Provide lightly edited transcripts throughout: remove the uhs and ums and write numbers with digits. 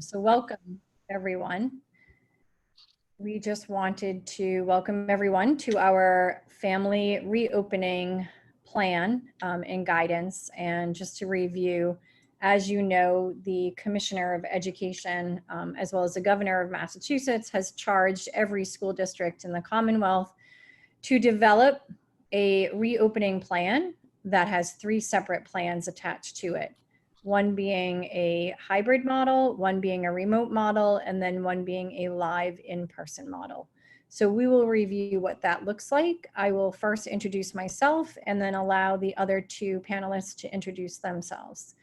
So welcome, everyone. We just wanted to welcome everyone to our family reopening plan and guidance. And just to review, as you know, the Commissioner of Education, as well as the Governor of Massachusetts, has charged every school district in the Commonwealth to develop a reopening plan that has 3 separate plans attached to it. One being a hybrid model, one being a remote model, and then one being a live in-person model. So we will review what that looks like. I will first introduce myself and then allow the other 2 panelists to introduce themselves.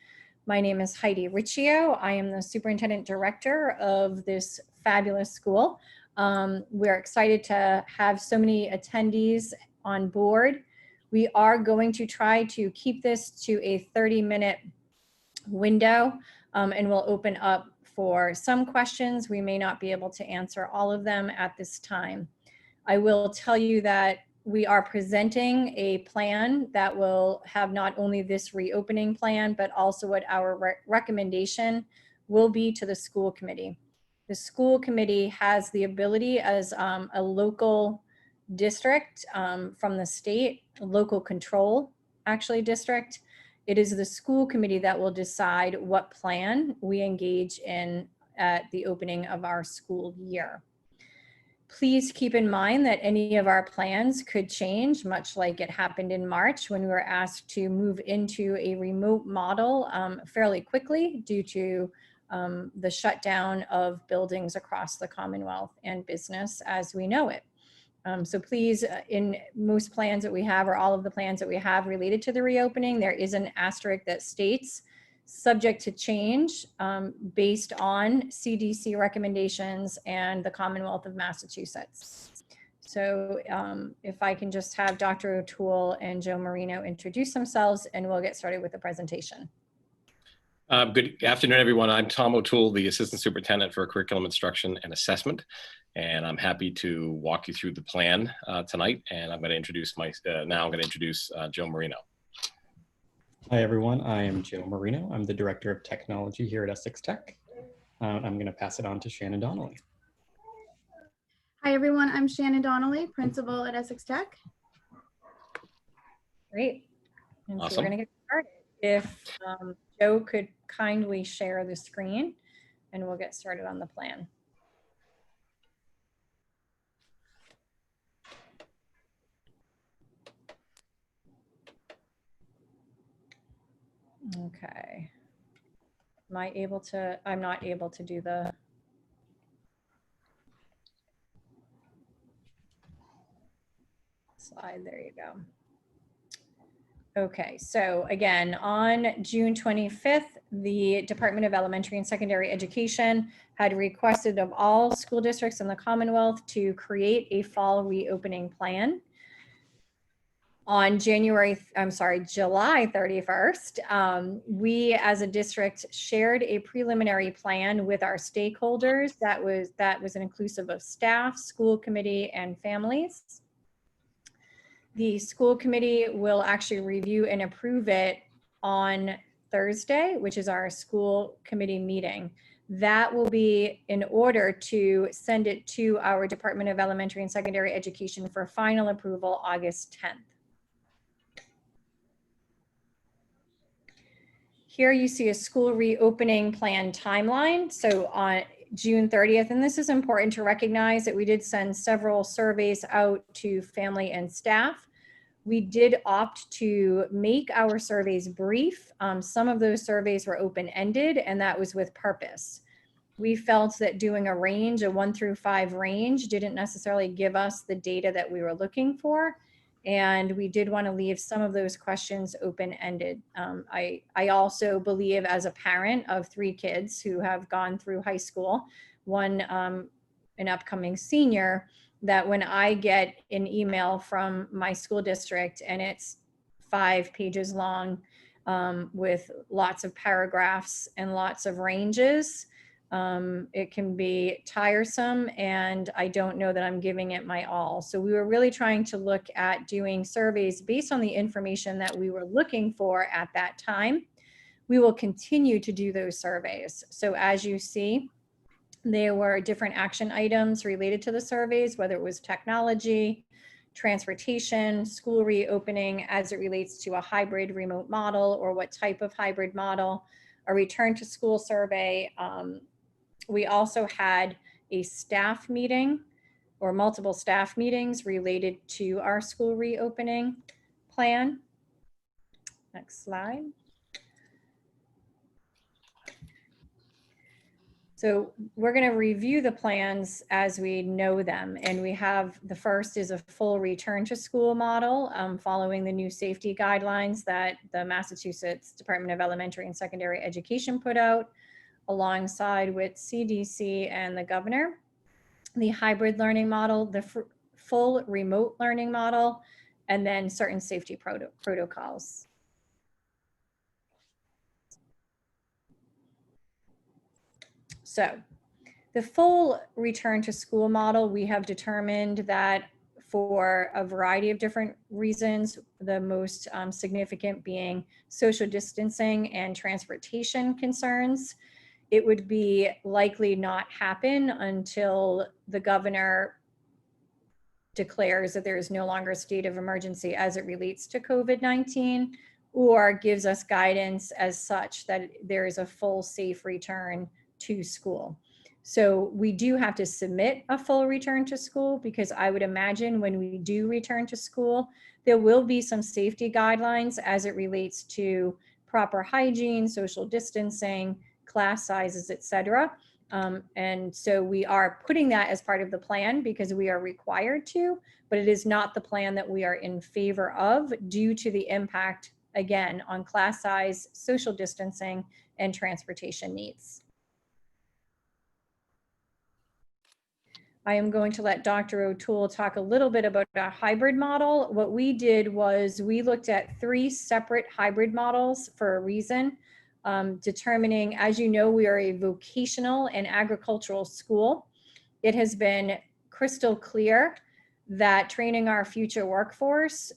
My name is Heidi Riccio. I am the Superintendent Director of this fabulous school. We're excited to have so many attendees on board. We are going to try to keep this to a 30-minute window, and we'll open up for some questions. We may not be able to answer all of them at this time. I will tell you that we are presenting a plan that will have not only this reopening plan, but also what our recommendation will be to the school committee. The school committee has the ability as a local district from the state, local control actually district. It is the school committee that will decide what plan we engage in at the opening of our school year. Please keep in mind that any of our plans could change, much like it happened in March when we were asked to move into a remote model fairly quickly due to the shutdown of buildings across the Commonwealth and business as we know it. So please, in most plans that we have, or all of the plans that we have related to the reopening, there is an asterisk that states subject to change based on CDC recommendations and the Commonwealth of Massachusetts. So if I can just have Dr. O'Toole and Joe Marino introduce themselves, and we'll get started with the presentation. Good afternoon, everyone. I'm Tom O'Toole, the Assistant Superintendent for Curriculum Instruction and Assessment, and I'm happy to walk you through the plan tonight. And I'm going to introduce Joe Marino. Hi, everyone. I am Joe Marino. I'm the Director of Technology here at Essex Tech. I'm going to pass it on to Shannon Donnelly. Hi, everyone. I'm Shannon Donnelly, Principal at Essex Tech. Great. And Awesome. So we're going to get started. If Joe could kindly share the screen, and we'll get started on the plan. Okay. Am I able to, I'm not able to do the slide. There you go. Okay, so again, on June 25th, the Department of Elementary and Secondary Education had requested of all school districts in the Commonwealth to create a fall reopening plan. On July 31st, we as a district shared a preliminary plan with our stakeholders that was inclusive of staff, school committee, and families. The school committee will actually review and approve it on Thursday, which is our school committee meeting. That will be in order to send it to our Department of Elementary and Secondary Education for final approval August 10th. Here you see a school reopening plan timeline. So on June 30th, and this is important to recognize that we did send several surveys out to family and staff. We did opt to make our surveys brief. Some of those surveys were open-ended, and that was with purpose. We felt that doing a range, a 1 through 5 range, didn't necessarily give us the data that we were looking for. And we did want to leave some of those questions open-ended. I also believe, as a parent of 3 kids who have gone through high school, one an upcoming senior, that when I get an email from my school district and it's 5 pages long with lots of paragraphs and lots of ranges, it can be tiresome, and I don't know that I'm giving it my all. So we were really trying to look at doing surveys based on the information that we were looking for at that time. we will continue to do those surveys. So as you see, there were different action items related to the surveys, whether it was technology, transportation, school reopening as it relates to a hybrid remote model or what type of hybrid model, a return to school survey. We also had a staff meeting or multiple staff meetings related to our school reopening plan. Next slide. So we're going to review the plans as we know them. And we have, the first is a full return to school model following the new safety guidelines that the Massachusetts Department of Elementary and Secondary Education put out alongside with CDC and the governor. The hybrid learning model, the full remote learning model, and then certain safety protocols. So the full return to school model, we have determined that for a variety of different reasons, the most significant being social distancing and transportation concerns, it would be likely not happen until the governor declares that there is no longer a state of emergency as it relates to COVID-19, or gives us guidance as such that there is a full safe return to school. So we do have to submit a full return to school, because I would imagine when we do return to school, there will be some safety guidelines as it relates to proper hygiene, social distancing, class sizes, et cetera. And so we are putting that as part of the plan because we are required to, but it is not the plan that we are in favor of due to the impact, again, on class size, social distancing, and transportation needs. I am going to let Dr. O'Toole talk a little bit about our hybrid model. What we did was we looked at 3 separate hybrid models for a reason, determining, as you know, we are a vocational and agricultural school. It has been crystal clear that training our future workforce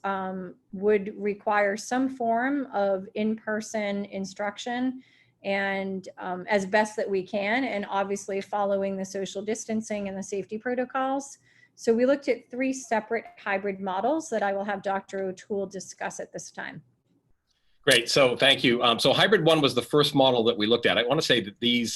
would require some form of in-person instruction, and as best that we can, and obviously following the social distancing and the safety protocols. So we looked at 3 separate hybrid models that I will have Dr. O'Toole discuss at this time. Great, so thank you. So hybrid 1 was the first model that we looked at. I want to say that the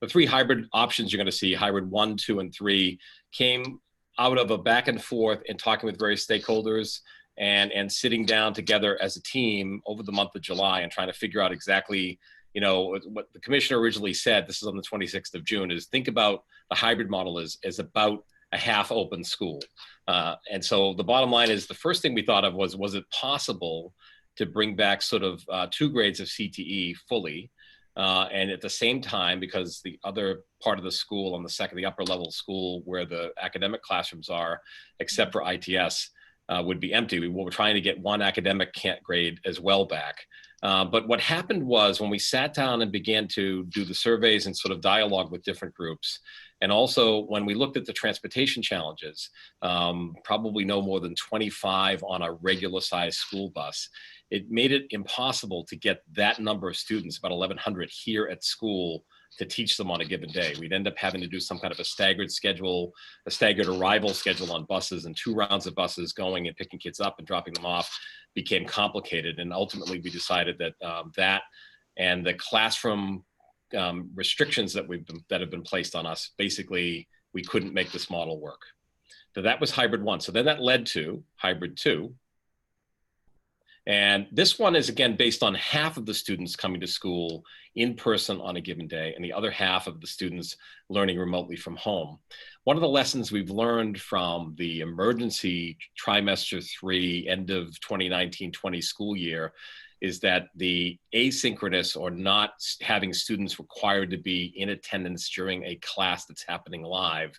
3 hybrid options you're going to see, hybrid 1, 2, and 3, came out of a back and forth and talking with various stakeholders and sitting down together as a team over the month of July and trying to figure out exactly, you know, what the commissioner originally said, this is on the 26th of June, is think about the hybrid model is about a half open school. And so the bottom line is the first thing we thought of was it possible to bring back sort of 2 grades of CTE fully? And at the same time, because the other part of the school on the upper level school where the academic classrooms are, except for ITS, would be empty. We were trying to get 1 academic grade as well back. But what happened was when we sat down and began to do the surveys and sort of dialogue with different groups, and also when we looked at the transportation challenges, probably no more than 25 on a regular sized school bus, it made it impossible to get that number of students, about 1,100 here at school, to teach them on a given day. We'd end up having to do some kind of a staggered schedule, a staggered arrival schedule on buses, and 2 rounds of buses going and picking kids up and dropping them off became complicated. And ultimately we decided that that and the classroom restrictions that have been placed on us, basically we couldn't make this model work. So that was hybrid 1. So then that led to hybrid 2. And this one is, again, based on half of the students coming to school in person on a given day and the other half of the students learning remotely from home. One of the lessons we've learned from the emergency trimester 3, end of 2019-20 school year, is that the asynchronous or not having students required to be in attendance during a class that's happening live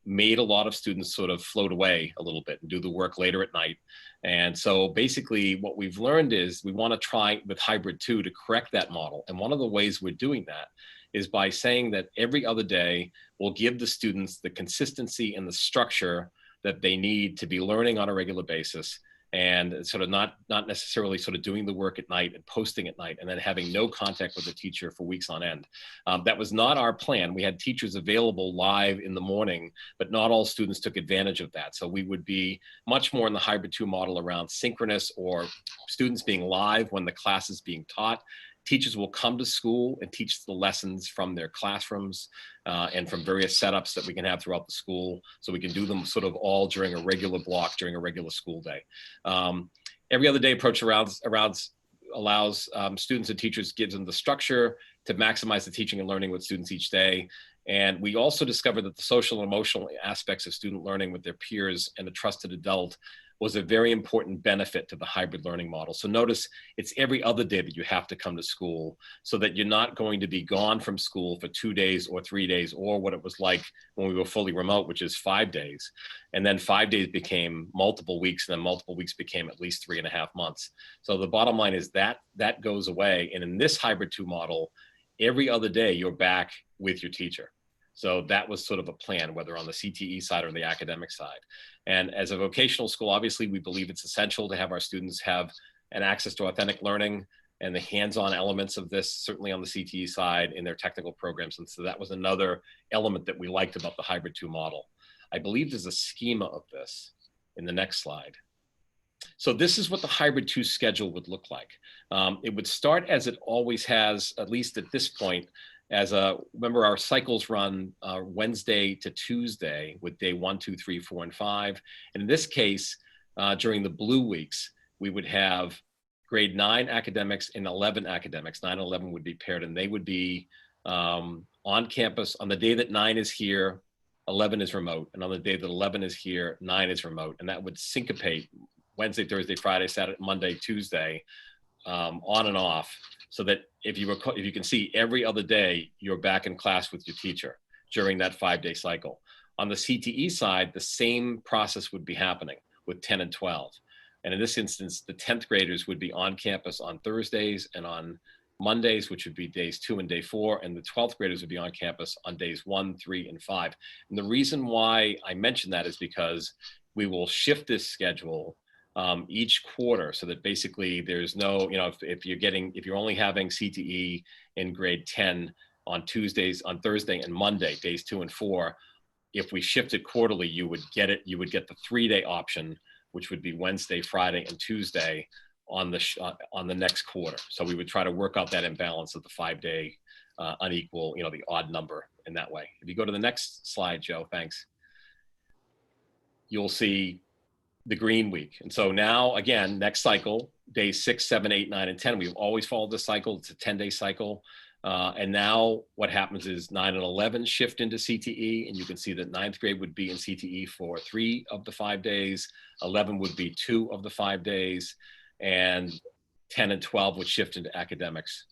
made a lot of students sort of float away a little bit and do the work later at night. And so basically what we've learned is we want to try with hybrid 2 to correct that model. And one of the ways we're doing that is by saying that every other day we'll give the students the consistency and the structure that they need to be learning on a regular basis. and sort of not necessarily sort of doing the work at night and posting at night and then having no contact with the teacher for weeks on end. That was not our plan. We had teachers available live in the morning, but not all students took advantage of that. So we would be much more in the hybrid 2 model around synchronous or students being live when the class is being taught. Teachers will come to school and teach the lessons from their classrooms and from various setups that we can have throughout the school. So we can do them sort of all during a regular block, during a regular school day. Every other day approach allows students and teachers, gives them the structure to maximize the teaching and learning with students each day. And we also discovered that the social and emotional aspects of student learning with their peers and a trusted adult was a very important benefit to the hybrid learning model. So notice it's every other day that you have to come to school so that you're not going to be gone from school for 2 days or 3 days, or what it was like when we were fully remote, which is 5 days. And then 5 days became multiple weeks, and then multiple weeks became at least 3.5 months. So the bottom line is that goes away. And in this hybrid 2 model, every other day you're back with your teacher. So that was sort of a plan, whether on the CTE side or the academic side. And as a vocational school, obviously, we believe it's essential to have our students have an access to authentic learning and the hands-on elements of this, certainly on the CTE side in their technical programs. And so that was another element that we liked about the hybrid 2 model. I believe there's a schema of this in the next slide. So this is what the hybrid 2 schedule would look like. It would start as it always has, at least at this point, remember our cycles run Wednesday to Tuesday with day 1, 2, 3, 4, and 5. And in this case, during the blue weeks, we would have grade 9 academics and 11 academics. 9 and 11 would be paired, and they would be on campus on the day that 9 is here, 11 is remote. And on the day that 11 is here, 9 is remote. And that would syncopate Wednesday, Thursday, Friday, Saturday, Monday, Tuesday, on and off. So that if you can see every other day, you're back in class with your teacher during that 5-day cycle. On the CTE side, the same process would be happening with 10 and 12. And in this instance, the 10th graders would be on campus on Thursdays and on Mondays, which would be days 2 and day 4, and the 12th graders would be on campus on days 1, 3, and 5. And the reason why I mention that is because we will shift this schedule each quarter, so that basically there's no, if you're only having CTE in grade 10 on Tuesdays, on Thursday and Monday, days 2 and 4, if we shift it quarterly, you would get the 3-day option, which would be Wednesday, Friday, and Tuesday on the next quarter. So we would try to work out that imbalance of the 5-day unequal, the odd number in that way. If you go to the next slide, Joe, thanks. You'll see the green week. And so now, again, next cycle, days 6, 7, 8, 9, and 10, we've always followed this cycle. It's a 10-day cycle. And now what happens is 9 and 11 shift into CTE, and you can see that 9th grade would be in CTE for 3 of the 5 days, 11 would be 2 of the 5 days, and 10 and 12 would shift into academics.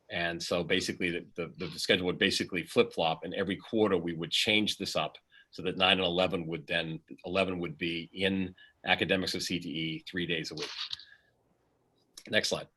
And so basically the schedule would basically flip-flop, and every quarter we would change this up so that 9 and 11 would be in academics of CTE 3 days a week. Next slide.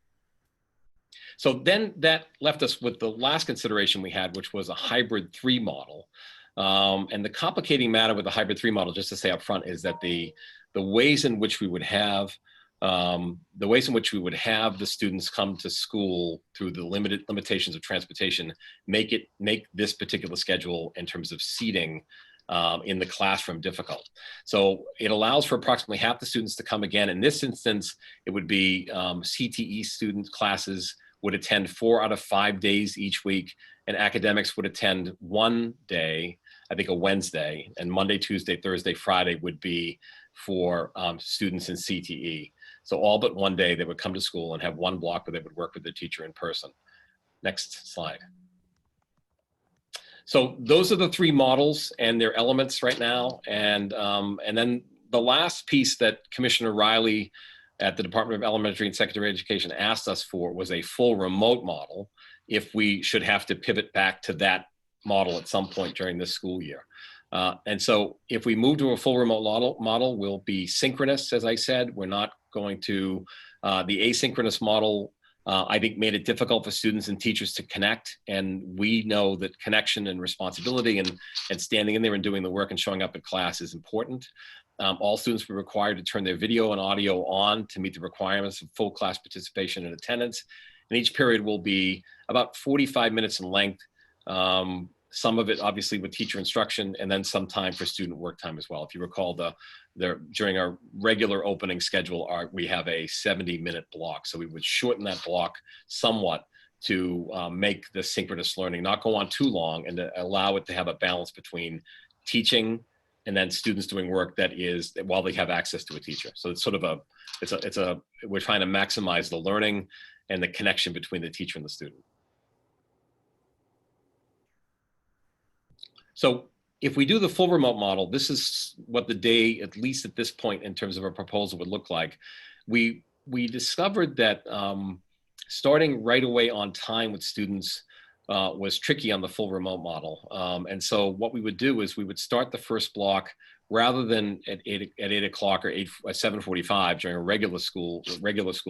So then that left us with the last consideration we had, which was a hybrid 3 model. And the complicating matter with the hybrid 3 model, just to say up front, is that the ways in which we would have the students come to school through the limitations of transportation make this particular schedule in terms of seating in the classroom difficult. So it allows for approximately half the students to come again. In this instance, it would be CTE student classes would attend 4 out of 5 days each week, and academics would attend 1 day, I think a Wednesday, and Monday, Tuesday, Thursday, Friday would be for students in CTE. So all but 1 day they would come to school and have 1 block where they would work with their teacher in person. Next slide. So those are the 3 models and their elements right now. And then the last piece that Commissioner Riley at the Department of Elementary and Secondary Education asked us for was a full remote model if we should have to pivot back to that model at some point during this school year. And so if we move to a full remote model, we'll be synchronous, as I said. We're not going to, the asynchronous model I think made it difficult for students and teachers to connect. And we know that connection and responsibility and standing in there and doing the work and showing up at class is important. All students were required to turn their video and audio on to meet the requirements of full class participation and attendance. And each period will be about 45 minutes in length. Some of it obviously with teacher instruction, and then some time for student work time as well. If you recall, during our regular opening schedule, we have a 70-minute block. So we would shorten that block somewhat to make the synchronous learning not go on too long, and to allow it to have a balance between teaching and then students doing work that is while they have access to a teacher. So it's sort of we're trying to maximize the learning and the connection between the teacher and the student. So if we do the full remote model, this is what the day, at least at this point in terms of our proposal, would look like. We discovered that starting right away on time with students was tricky on the full remote model. And so what we would do is we would start the first block rather than at 8 o'clock or 7:45 during a regular school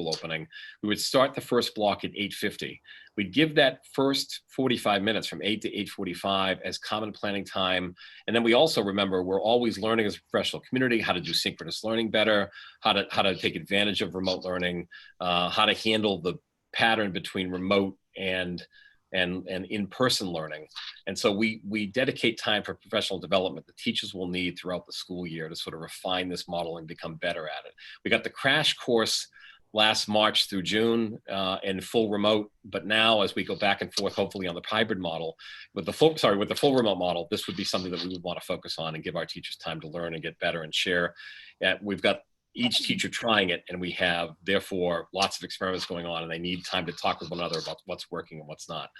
opening. We would start the first block at 8:50. We'd give that first 45 minutes from 8 to 8:45 as common planning time. And then we also remember we're always learning as a professional community how to do synchronous learning better, how to take advantage of remote learning, how to handle the pattern between remote and in-person learning. And so we dedicate time for professional development that teachers will need throughout the school year to sort of refine this model and become better at it. We got the crash course last March through June in full remote, but now as we go back and forth, hopefully on the hybrid model, with the full remote model, this would be something that we would want to focus on and give our teachers time to learn and get better and share. We've got each teacher trying it, and we have therefore lots of experiments going on, and they need time to talk with one another about what's working and what's not.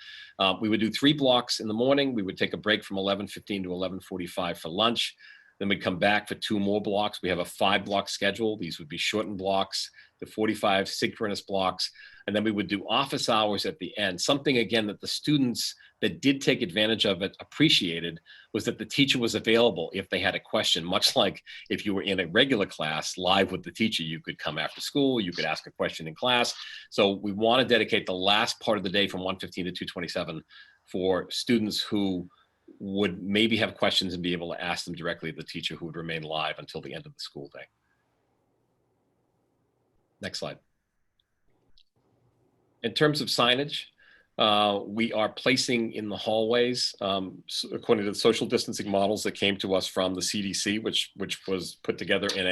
We would do 3 blocks in the morning. We would take a break from 11:15 to 11:45 for lunch. Then we'd come back for 2 more blocks. We have a 5-block schedule. These would be shortened blocks, the 45 synchronous blocks. And then we would do office hours at the end. Something, again, that the students that did take advantage of it appreciated was that the teacher was available if they had a question, much like if you were in a regular class live with the teacher, you could come after school, you could ask a question in class. So we want to dedicate the last part of the day from 1:15 to 2:27 for students who would maybe have questions and be able to ask them directly of the teacher, who would remain live until the end of the school day. Next slide. In terms of signage, we are placing in the hallways, according to the social distancing models that came to us from the CDC, which was put together in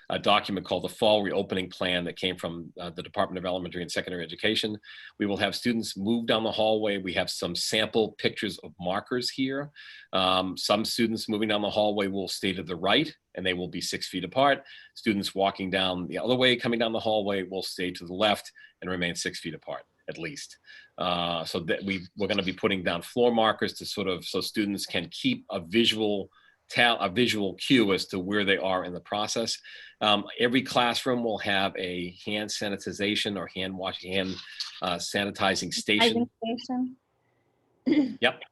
a document called the Fall Reopening Plan that came from the Department of Elementary and Secondary Education. We will have students move down the hallway. We have some sample pictures of markers here. Some students moving down the hallway will stay to the right, and they will be 6 feet apart. Students walking down the other way, coming down the hallway, will stay to the left and remain 6 feet apart, at least. So that we're going to be putting down floor markers to so students can keep a visual cue as to where they are in the process. Every classroom will have a hand sanitization or hand sanitizing station. Yep.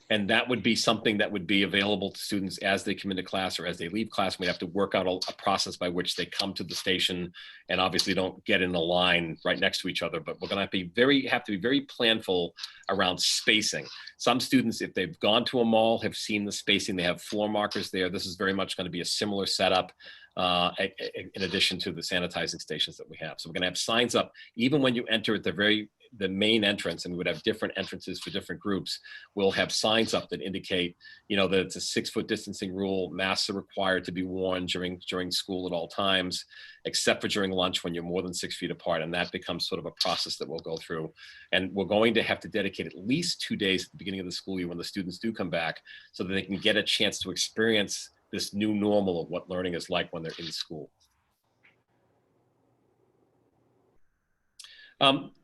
And that would be something that would be available to students as they come into class or as they leave class. We have to work out a process by which they come to the station, and obviously don't get in a line right next to each other. But we're going to have to be very planful around spacing. Some students, if they've gone to a mall, have seen the spacing. They have floor markers there. This is very much going to be a similar setup in addition to the sanitizing stations that we have. So we're going to have signs up even when you enter at the main entrance, and we would have different entrances for different groups. We'll have signs up that indicate, that it's a 6-foot distancing rule. Masks are required to be worn during school at all times, except for during lunch when you're more than 6 feet apart. And that becomes sort of a process that we'll go through. And we're going to have to dedicate at least 2 days at the beginning of the school year when the students do come back, so that they can get a chance to experience this new normal of what learning is like when they're in school.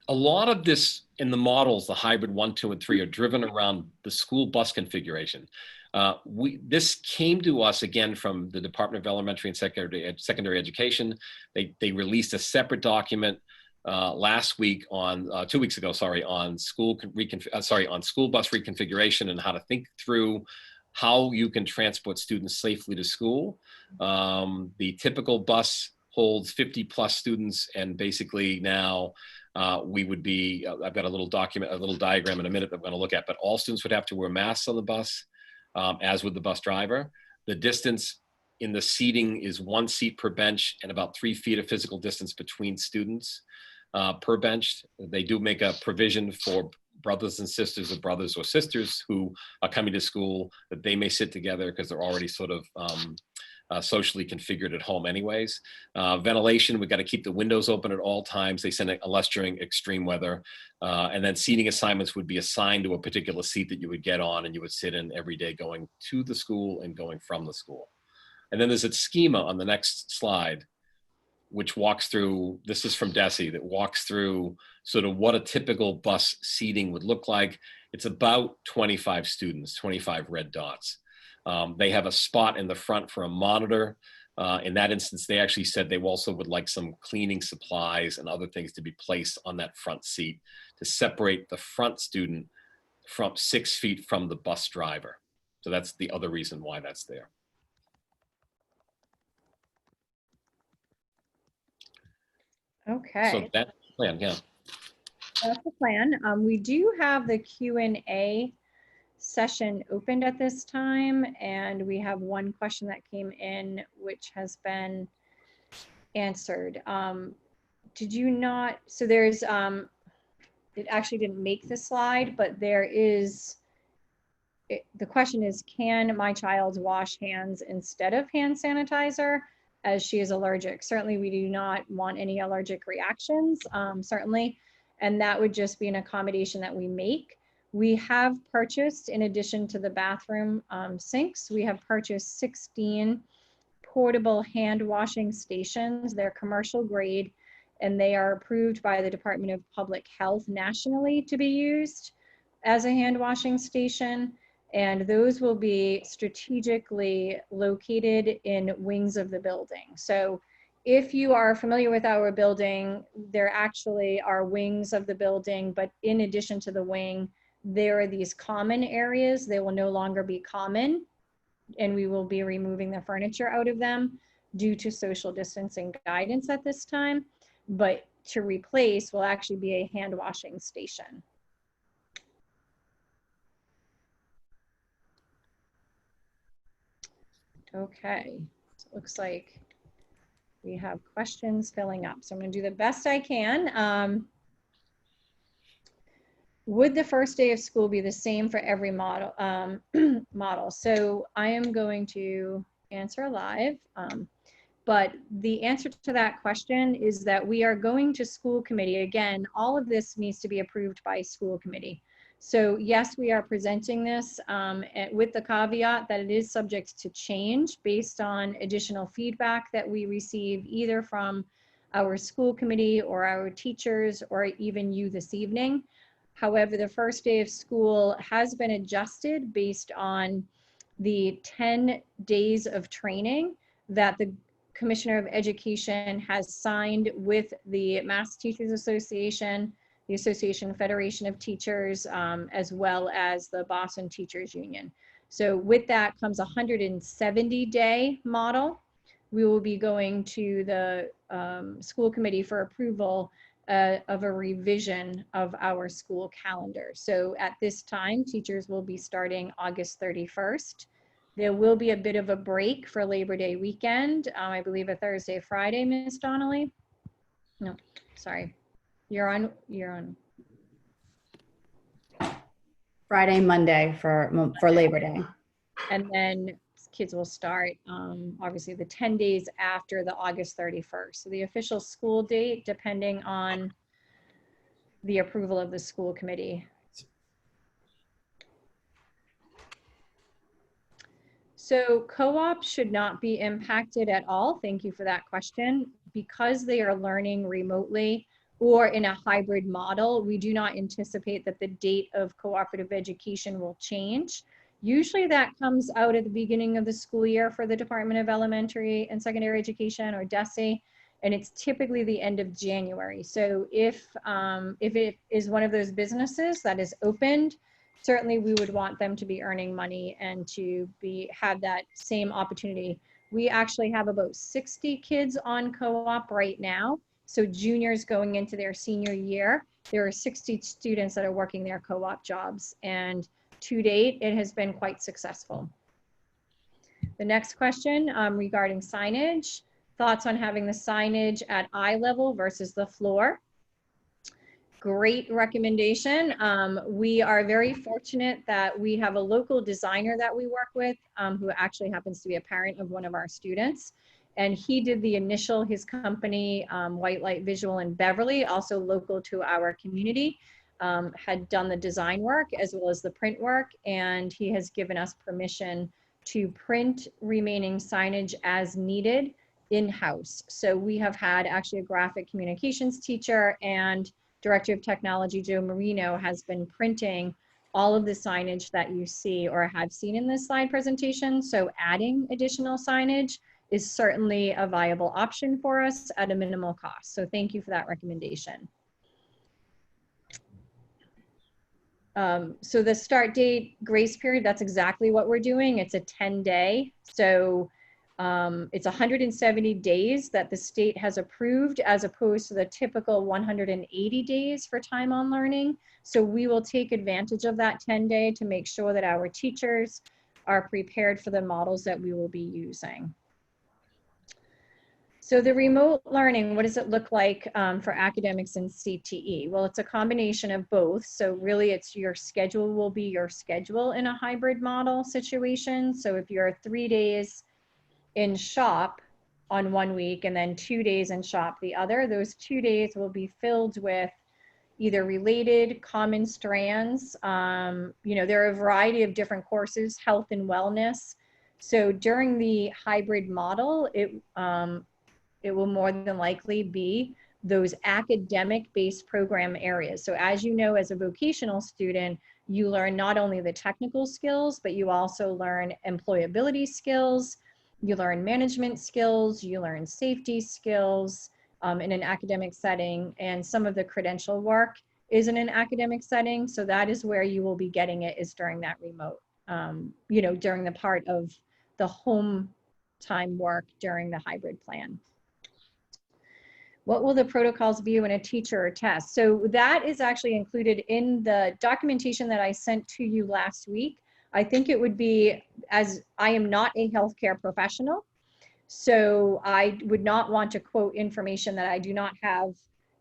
A lot of this in the models, the hybrid 1, 2, and 3, are driven around the school bus configuration. This came to us again from the Department of Elementary and Secondary Education. They released a separate document last week on 2 weeks ago, on school bus reconfiguration and how to think through how you can transport students safely to school. The typical bus holds 50 plus students, and basically now we would be, I've got a little diagram in a minute that we're going to look at, but all students would have to wear masks on the bus, as would the bus driver. The distance in the seating is 1 seat per bench and about 3 feet of physical distance between students per bench. They do make a provision for brothers and sisters or brothers or sisters who are coming to school that they may sit together because they're already sort of socially configured at home anyways. Ventilation, we've got to keep the windows open at all times. They send it unless during extreme weather. And then seating assignments would be assigned to a particular seat that you would get on and you would sit in every day going to the school and going from the school. And then there's a schema on the next slide, which walks through, this is from DESE, that walks through sort of what a typical bus seating would look like. It's about 25 students, 25 red dots. They have a spot in the front for a monitor. In that instance, they actually said they also would like some cleaning supplies and other things to be placed on that front seat to separate the front student from 6 feet from the bus driver. So that's the other reason why that's there. Okay. So that's the plan, yeah. That's the plan. We do have the Q&A session opened at this time, and we have one question that came in, which has been answered. Did you not, so there's, it actually didn't make the slide, but there is, the question is, can my child wash hands instead of hand sanitizer as she is allergic? Certainly, we do not want any allergic reactions, certainly. And that would just be an accommodation that we make. We have purchased, in addition to the bathroom sinks, we have purchased 16 portable hand washing stations. They're commercial grade, and they are approved by the Department of Public Health nationally to be used as a hand washing station. And those will be strategically located in wings of the building. So if you are familiar with our building, there actually are wings of the building, but in addition to the wing, there are these common areas. They will no longer be common, and we will be removing the furniture out of them due to social distancing guidance at this time. But to replace will actually be a hand washing station. Okay, so it looks like we have questions filling up. So I'm going to do the best I can. Would the first day of school be the same for every model? Model? So I am going to answer live. But the answer to that question is that we are going to school committee. Again, all of this needs to be approved by school committee. So yes, we are presenting this with the caveat that it is subject to change based on additional feedback that we receive either from our school committee or our teachers or even you this evening. However, the first day of school has been adjusted based on the 10 days of training that the Commissioner of Education has signed with the Mass Teachers Association, the Association Federation of Teachers, as well as the Boston Teachers Union. So with that comes a 170-day model. We will be going to the school committee for approval of a revision of our school calendar. So at this time, teachers will be starting August 31st. There will be a bit of a break for Labor Day weekend. I believe a Thursday, Friday, Ms. Donnelly. No, sorry. You're on. Friday, Monday for Labor Day. And then kids will start obviously the 10 days after the August 31st. So the official school date, depending on the approval of the school committee. So co-ops should not be impacted at all. Thank you for that question. Because they are learning remotely or in a hybrid model, we do not anticipate that the date of cooperative education will change. Usually that comes out at the beginning of the school year for the Department of Elementary and Secondary Education, or DESE, and it's typically the end of January. So if it is one of those businesses that is opened, certainly we would want them to be earning money and to have that same opportunity. We actually have about 60 kids on co-op right now. So juniors going into their senior year, there are 60 students that are working their co-op jobs, and to date, it has been quite successful. The next question regarding signage, thoughts on having the signage at eye level versus the floor. Great recommendation. We are very fortunate that we have a local designer that we work with who actually happens to be a parent of one of our students. And he did the initial, his company, White Light Visual in Beverly, also local to our community, had done the design work as well as the print work. And he has given us permission to print remaining signage as needed in-house. So we have had actually a graphic communications teacher and Director of Technology, Joe Marino, has been printing all of the signage that you see or have seen in this slide presentation. So adding additional signage is certainly a viable option for us at a minimal cost. So thank you for that recommendation. So the start date grace period, that's exactly what we're doing. It's a 10-day. So it's 170 days that the state has approved as opposed to the typical 180 days for time on learning. So we will take advantage of that 10-day to make sure that our teachers are prepared for the models that we will be using. So the remote learning, what does it look like for academics and CTE? Well, it's a combination of both. So really it's your schedule will be your schedule in a hybrid model situation. So if you're 3 days in shop on 1 week and then 2 days in shop the other, those 2 days will be filled with either related common strands. You know, there are a variety of different courses, health and wellness. So during the hybrid model, it will more than likely be those academic-based program areas. So as you know, as a vocational student, you learn not only the technical skills, but you also learn employability skills, you learn management skills, you learn safety skills in an academic setting, and some of the credential work is in an academic setting. So that is where you will be getting it, is during that remote, you know, during the part of the home time work during the hybrid plan. What will the protocols be when a teacher attests? So that is actually included in the documentation that I sent to you last week. I think it would be, as I am not a healthcare professional, so I would not want to quote information that I do not have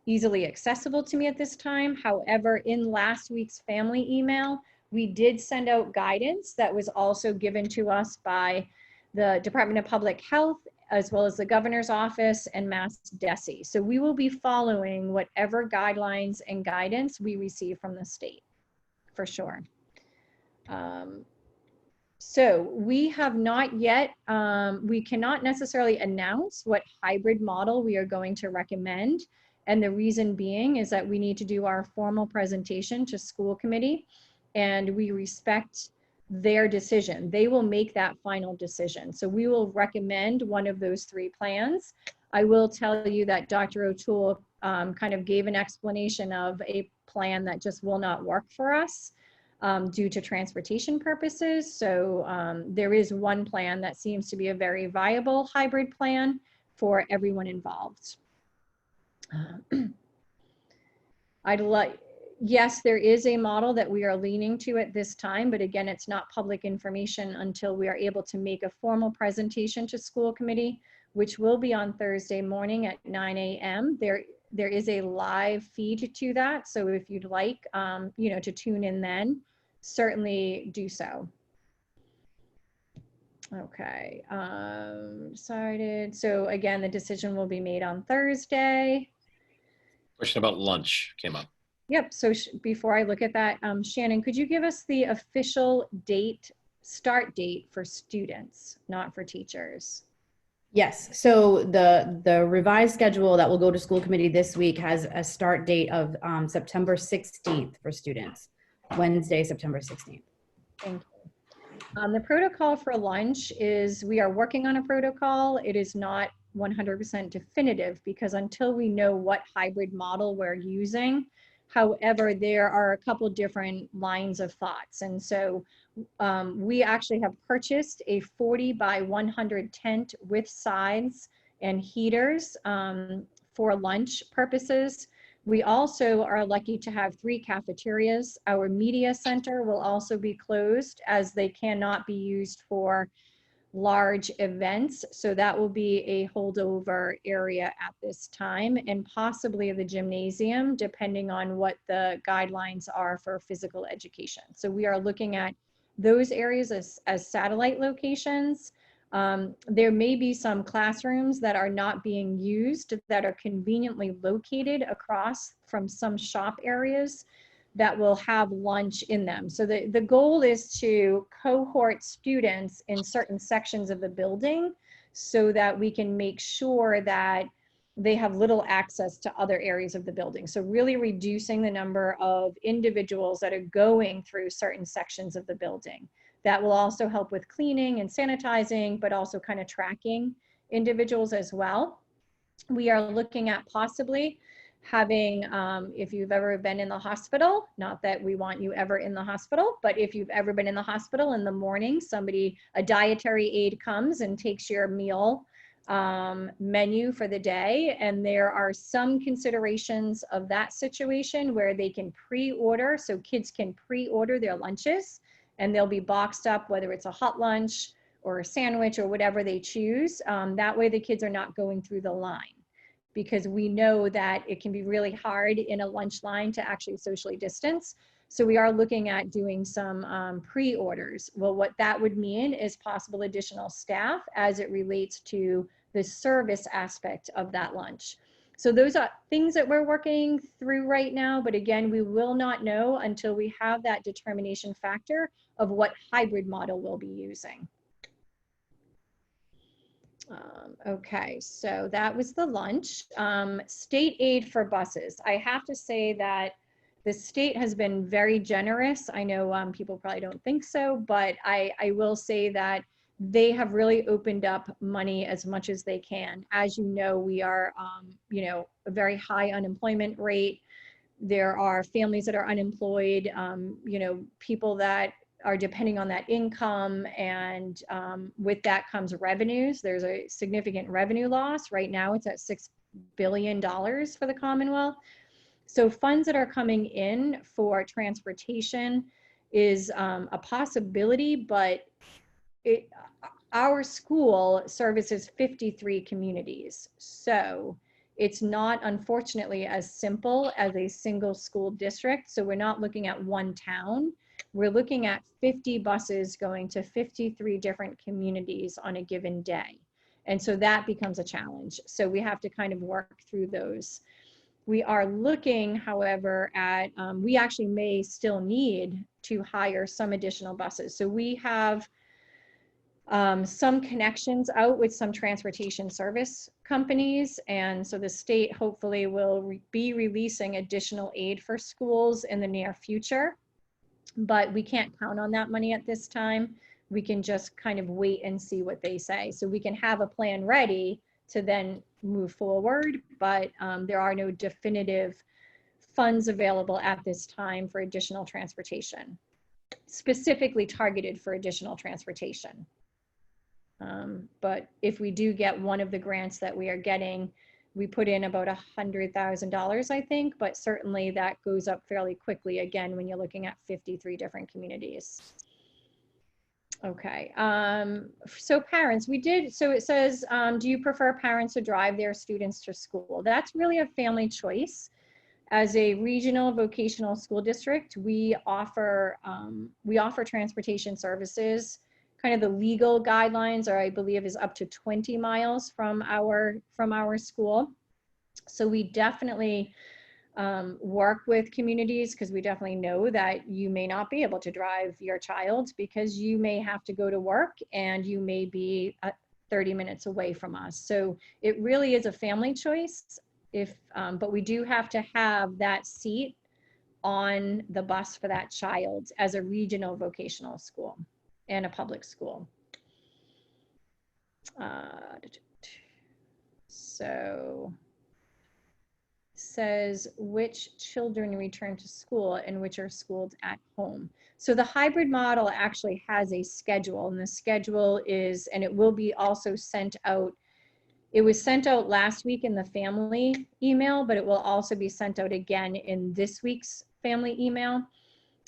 easily accessible to me at this time. However, in last week's family email, we did send out guidance that was also given to us by the Department of Public Health, as well as the governor's office and Mass DESE. So we will be following whatever guidelines and guidance we receive from the state, for sure. So we have not yet, we cannot necessarily announce what hybrid model we are going to recommend. And the reason being is that we need to do our formal presentation to school committee, and we respect their decision. They will make that final decision. So we will recommend one of those 3 plans. I will tell you that Dr. O'Toole kind of gave an explanation of a plan that just will not work for us due to transportation purposes. So there is one plan that seems to be a very viable hybrid plan for everyone involved. Yes, there is a model that we are leaning to at this time, but again, it's not public information until we are able to make a formal presentation to school committee, which will be on Thursday morning at 9 a.m. There is a live feed to that. So if you'd like, you know, to tune in then, certainly do so. Okay, decided. So again, the decision will be made on Thursday. Question about lunch came up. Yep, so before I look at that, Shannon, could you give us the official date, start date for students, not for teachers? Yes, so the revised schedule that will go to school committee this week has a start date of September 16th for students, Wednesday, September 16th. Thank you. The protocol for lunch is, we are working on a protocol. It is not 100% definitive because until we know what hybrid model we're using, however, there are a couple different lines of thoughts. And so we actually have purchased a 40 by 100 tent with sides and heaters for lunch purposes. We also are lucky to have 3 cafeterias. Our media center will also be closed as they cannot be used for large events. So that will be a holdover area at this time, and possibly the gymnasium, depending on what the guidelines are for physical education. So we are looking at those areas as satellite locations. There may be some classrooms that are not being used that are conveniently located across from some shop areas that will have lunch in them. So the goal is to cohort students in certain sections of the building so that we can make sure that they have little access to other areas of the building. So really reducing the number of individuals that are going through certain sections of the building. That will also help with cleaning and sanitizing, but also kind of tracking individuals as well. We are looking at possibly having, if you've ever been in the hospital, not that we want you ever in the hospital, but if you've ever been in the hospital in the morning, a dietary aide comes and takes your meal menu for the day. And there are some considerations of that situation where they can pre-order, so kids can pre-order their lunches and they'll be boxed up, whether it's a hot lunch or a sandwich or whatever they choose. That way the kids are not going through the line, because we know that it can be really hard in a lunch line to actually socially distance. So we are looking at doing some pre-orders. Well, what that would mean is possible additional staff as it relates to the service aspect of that lunch. So those are things that we're working through right now, but again, we will not know until we have that determination factor of what hybrid model we'll be using. Okay, so that was the lunch. State aid for buses. I have to say that the state has been very generous. I know people probably don't think so, but I will say that they have really opened up money as much as they can. As you know, we are, a very high unemployment rate. There are families that are unemployed, people that are depending on that income, and with that comes revenues. There's a significant revenue loss. Right now it's at $6 billion for the Commonwealth. So funds that are coming in for transportation is a possibility, but our school services 53 communities. So it's not, unfortunately, as simple as a single school district. So we're not looking at one town. We're looking at 50 buses going to 53 different communities on a given day. And so that becomes a challenge. So we have to kind of work through those. We are looking, however, at, we actually may still need to hire some additional buses. So we have some connections out with some transportation service companies. And so the state hopefully will be releasing additional aid for schools in the near future. But we can't count on that money at this time. We can just kind of wait and see what they say. So we can have a plan ready to then move forward, but there are no definitive funds available at this time for additional transportation, specifically targeted for additional transportation. But if we do get one of the grants that we are getting, we put in about $100,000, I think, but certainly that goes up fairly quickly again when you're looking at 53 different communities. Okay, so parents, so it says, do you prefer parents to drive their students to school? That's really a family choice. As a regional vocational school district, we offer transportation services. Kind of the legal guidelines are, I believe, is up to 20 miles from our school. So we definitely work with communities, because we definitely know that you may not be able to drive your child because you may have to go to work and you may be 30 minutes away from us. So it really is a family choice. But we do have to have that seat on the bus for that child as a regional vocational school and a public school. So says which children return to school and which are schooled at home. So the hybrid model actually has a schedule, and the schedule is, and it will be also sent out. It was sent out last week in the family email, but it will also be sent out again in this week's family email.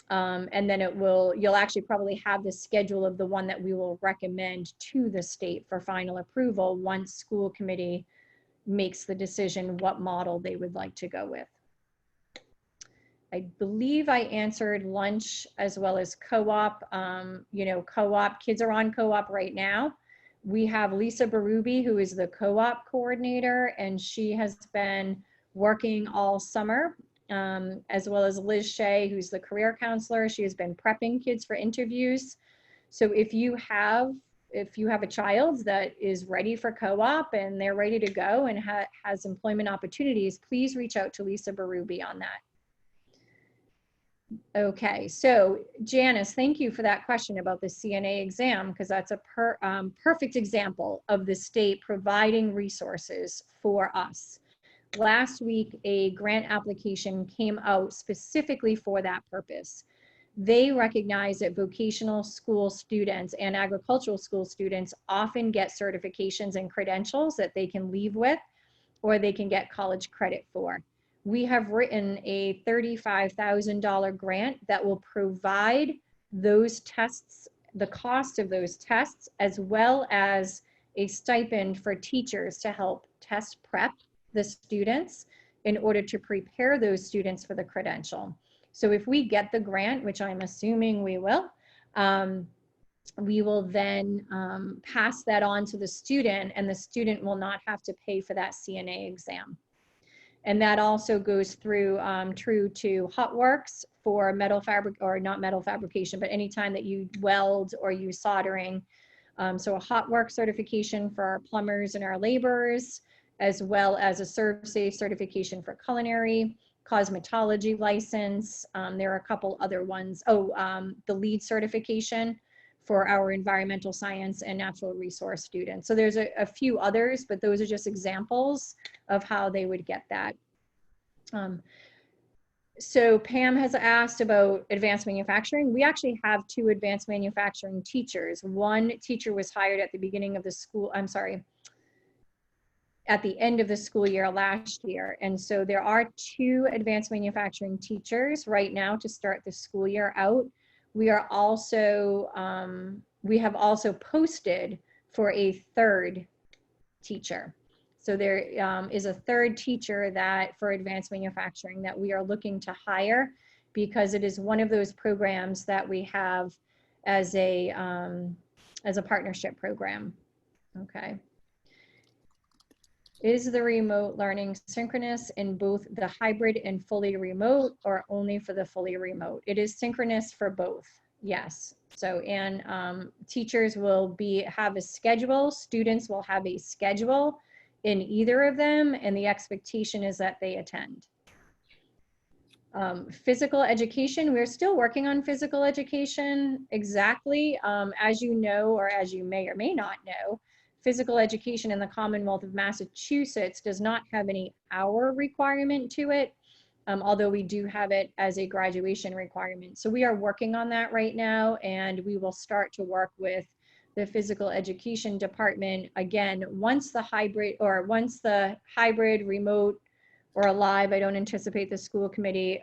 And then you'll actually probably have the schedule of the one that we will recommend to the state for final approval once school committee makes the decision what model they would like to go with. I believe I answered lunch as well as co-op. Co-op, kids are on co-op right now. We have Lisa Berube, who is the co-op coordinator, and she has been working all summer, as well as Liz Shea, who's the career counselor. She has been prepping kids for interviews. So if you have a child that is ready for co-op and they're ready to go and has employment opportunities, please reach out to Lisa Berube on that. Okay, so Janice, thank you for that question about the CNA exam, because that's a perfect example of the state providing resources for us. Last week, a grant application came out specifically for that purpose. They recognize that vocational school students and agricultural school students often get certifications and credentials that they can leave with, or they can get college credit for. We have written a $35,000 grant that will provide those tests, the cost of those tests, as well as a stipend for teachers to help test prep the students in order to prepare those students for the credential. So if we get the grant, which I'm assuming we will then pass that on to the student, and the student will not have to pay for that CNA exam. And that also goes through true to hot works for metal not metal fabrication, but anytime that you weld or use soldering. So a hot work certification for our plumbers and our laborers, as well as a ServSafe certification for culinary, cosmetology license. There are a couple other ones. The LEED certification for our environmental science and natural resource students. So there's a few others, but those are just examples of how they would get that. So Pam has asked about advanced manufacturing. We actually have 2 advanced manufacturing teachers. One teacher was hired at the beginning of the school, at the end of the school year last year. And so there are 2 advanced manufacturing teachers right now to start the school year out. We are also, we have also posted for a 3rd teacher. So there is a 3rd teacher that for advanced manufacturing that we are looking to hire, because it is one of those programs that we have as a partnership program. Okay. Is the remote learning synchronous in both the hybrid and fully remote, or only for the fully remote? It is synchronous for both, yes. So, and teachers will have a schedule, students will have a schedule in either of them, and the expectation is that they attend. Physical education, we're still working on physical education exactly. As you know, or as you may or may not know, physical education in the Commonwealth of Massachusetts does not have any hour requirement to it, although we do have it as a graduation requirement. So we are working on that right now, and we will start to work with the physical education department again once the hybrid remote or alive. I don't anticipate the school committee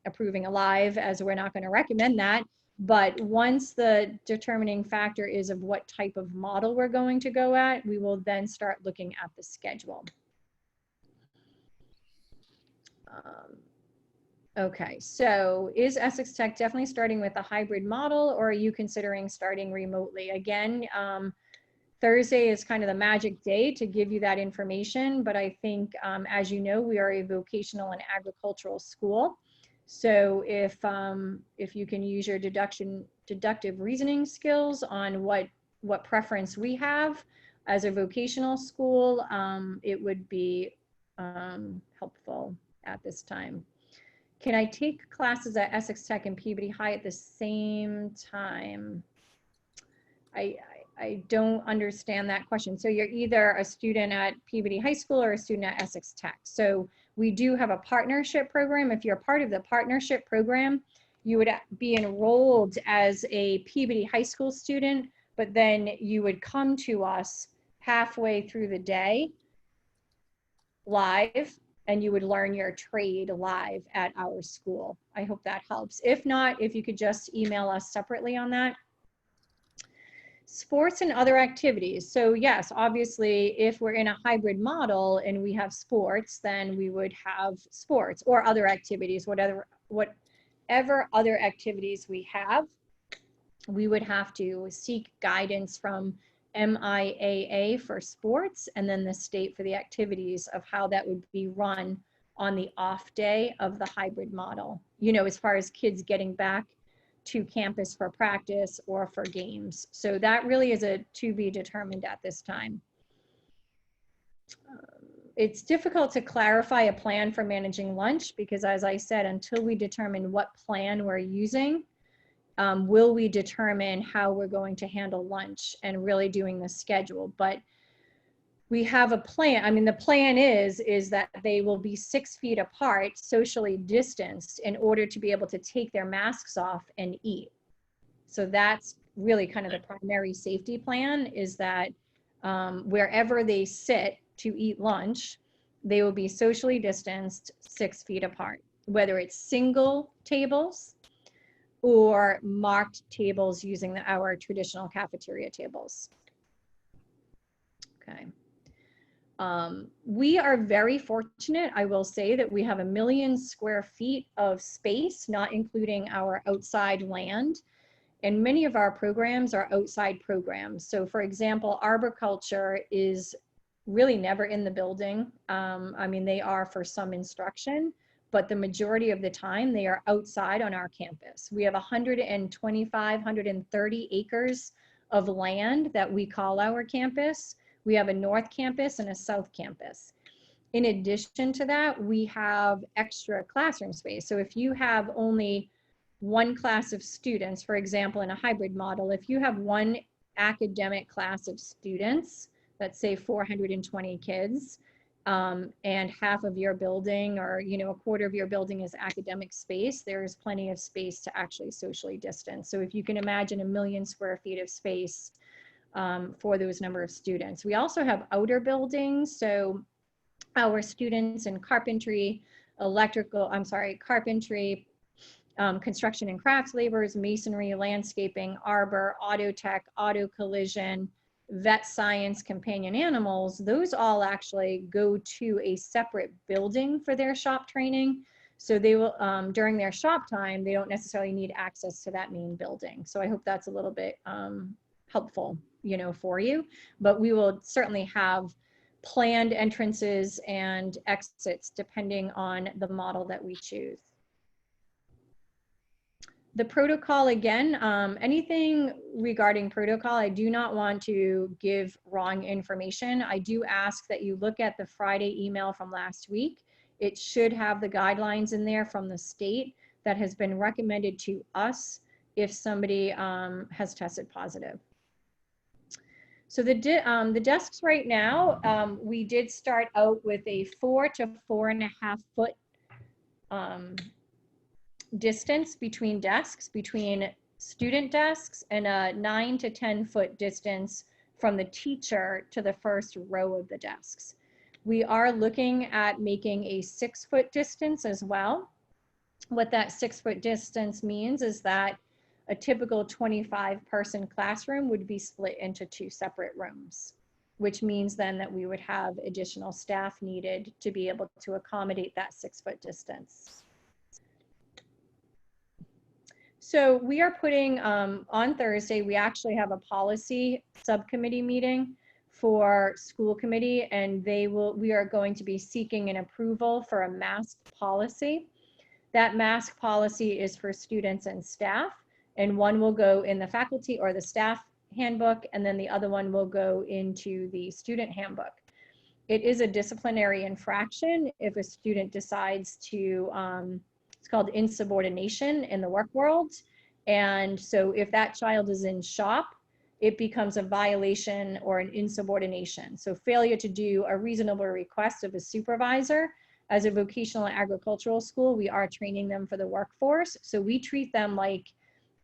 approving alive, as we're not going to recommend that. But once the determining factor is of what type of model we're going to go at, we will then start looking at the schedule. Okay, so is Essex Tech definitely starting with a hybrid model, or are you considering starting remotely? Again, Thursday is kind of the magic day to give you that information, but I think, as you know, we are a vocational and agricultural school. So if you can use your deductive reasoning skills on what preference we have as a vocational school, it would be helpful at this time. Can I take classes at Essex Tech and Peabody High at the same time? I don't understand that question. So you're either a student at Peabody High School or a student at Essex Tech. So we do have a partnership program. If you're part of the partnership program, you would be enrolled as a Peabody High School student, but then you would come to us halfway through the day live, and you would learn your trade live at our school. I hope that helps. If not, if you could just email us separately on that. Sports and other activities. So yes, obviously, if we're in a hybrid model and we have sports, then we would have sports or other activities, whatever other activities we have, we would have to seek guidance from MIAA for sports and then the state for the activities of how that would be run on the off day of the hybrid model, you know, as far as kids getting back to campus for practice or for games. So that really is a to be determined at this time. It's difficult to clarify a plan for managing lunch because, as I said, until we determine what plan we're using, will we determine how we're going to handle lunch and really doing the schedule. But we have a plan. I mean, the plan is that they will be 6 feet apart, socially distanced, in order to be able to take their masks off and eat. So that's really kind of the primary safety plan, is that wherever they sit to eat lunch, they will be socially distanced 6 feet apart, whether it's single tables or marked tables using our traditional cafeteria tables. Okay. We are very fortunate, I will say, that we have 1 million square feet of space, not including our outside land. And many of our programs are outside programs. So for example, arboriculture is really never in the building. I mean, they are for some instruction, but the majority of the time they are outside on our campus. We have 125-130 acres of land that we call our campus. We have a north campus and a south campus. In addition to that, we have extra classroom space. So if you have only one class of students, for example, in a hybrid model, if you have one academic class of students, let's say 420 kids, and half of your building, or a quarter of your building is academic space, there's plenty of space to actually socially distance. So if you can imagine 1 million square feet of space for those number of students. We also have outer buildings. So our students in carpentry, construction and crafts laborers, masonry, landscaping, arbor, auto tech, auto collision, vet science, companion animals, those all actually go to a separate building for their shop training. So they will, during their shop time, they don't necessarily need access to that main building. So I hope that's a little bit helpful, for you, but we will certainly have planned entrances and exits depending on the model that we choose. The protocol, again, anything regarding protocol, I do not want to give wrong information. I do ask that you look at the Friday email from last week. It should have the guidelines in there from the state that has been recommended to us if somebody has tested positive. So the desks right now, we did start out with a 4 to 4.5 foot distance between desks, between student desks, and a 9 to 10 foot distance from the teacher to the first row of the desks. We are looking at making a 6 foot distance as well. What that 6 foot distance means is that a typical 25-person classroom would be split into 2 separate rooms, which means then that we would have additional staff needed to be able to accommodate that 6 foot distance. So we are putting, on Thursday, we actually have a policy subcommittee meeting for school committee, and we are going to be seeking an approval for a mask policy. That mask policy is for students and staff, and one will go in the faculty or the staff handbook, and then the other one will go into the student handbook. It is a disciplinary infraction if a student decides to, it's called insubordination in the work world. And so if that child is in shop, it becomes a violation or an insubordination. So failure to do a reasonable request of a supervisor. As a vocational and agricultural school, we are training them for the workforce. So we treat them like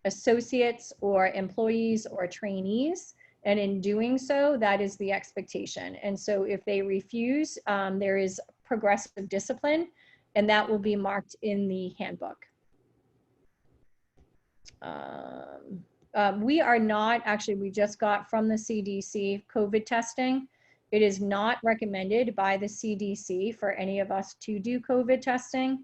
associates or employees or trainees. And in doing so, that is the expectation. And so if they refuse, there is progressive discipline, and that will be marked in the handbook. We are not, actually, we just got from the CDC COVID testing. It is not recommended by the CDC for any of us to do COVID testing.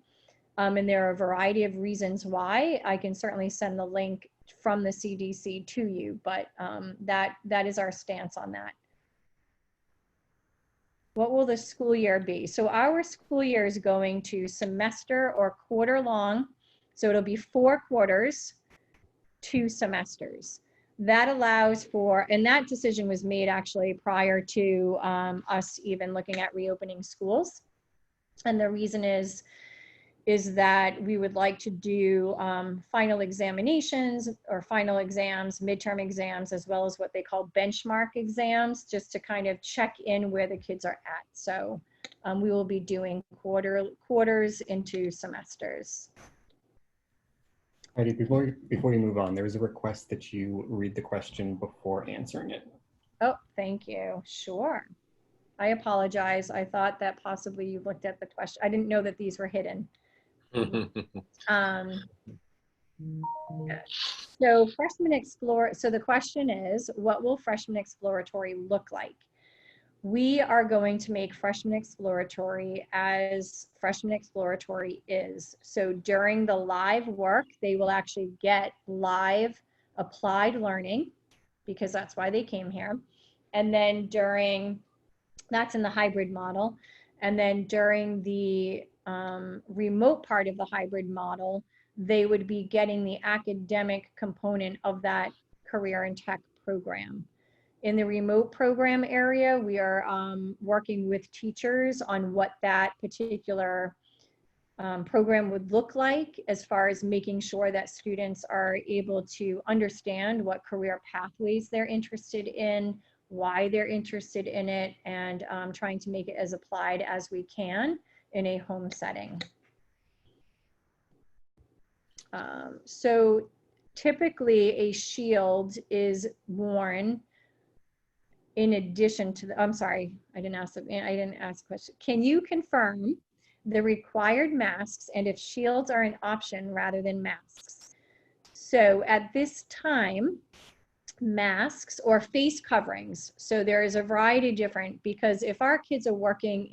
And there are a variety of reasons why. I can certainly send the link from the CDC to you, but that is our stance on that. What will the school year be? So our school year is going to semester or quarter long. So it'll be 4 quarters, 2 semesters. That allows for, and that decision was made actually prior to us even looking at reopening schools. And the reason is that we would like to do final examinations or final exams, midterm exams, as well as what they call benchmark exams, just to kind of check in where the kids are at. So we will be doing quarters into semesters. Heidi, before you move on, there was a request that you read the question before answering it. Oh, thank you. Sure. I apologize. I thought that possibly you looked at the question. I didn't know that these were hidden. So freshman explore. So the question is, what will freshman exploratory look like? We are going to make freshman exploratory as freshman exploratory is. So during the live work, they will actually get live applied learning, because that's why they came here. And then that's in the hybrid model. And then during the remote part of the hybrid model, they would be getting the academic component of that career and tech program. In the remote program area, we are working with teachers on what that particular program would look like, as far as making sure that students are able to understand what career pathways they're interested in, why they're interested in it, and trying to make it as applied as we can in a home setting. So typically a shield is worn in addition to the, I'm sorry, I didn't ask a question. Can you confirm the required masks and if shields are an option rather than masks? So at this time, masks or face coverings. So there is a variety of different, because if our kids are working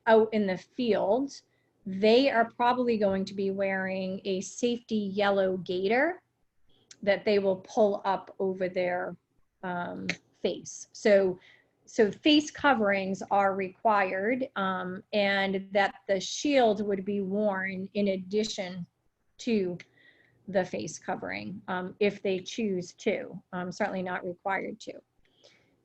out in the field, they are probably going to be wearing a safety yellow gaiter that they will pull up over their face. So face coverings are required, and that the shield would be worn in addition to the face covering, if they choose to, certainly not required to.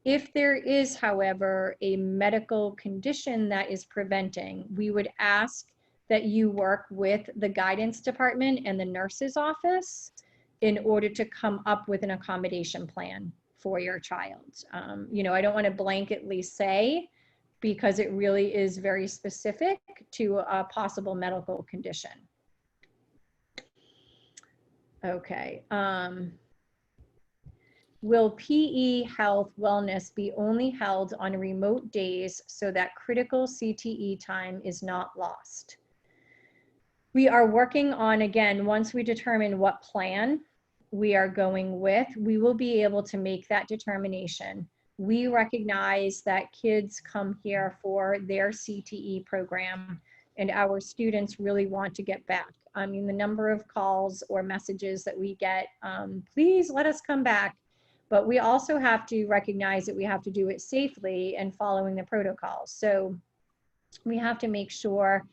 If there is, however, a medical condition that is preventing, we would ask that you work with the guidance department and the nurse's office in order to come up with an accommodation plan for your child. You know, I don't want to blanketly say, because it really is very specific to a possible medical condition. Okay. Will PE, health, wellness be only held on remote days so that critical CTE time is not lost? We are working on, again, once we determine what plan we are going with, we will be able to make that determination. We recognize that kids come here for their CTE program, and our students really want to get back. I mean, the number of calls or messages that we get, please let us come back. But we also have to recognize that we have to do it safely and following the protocols. So we have to make sure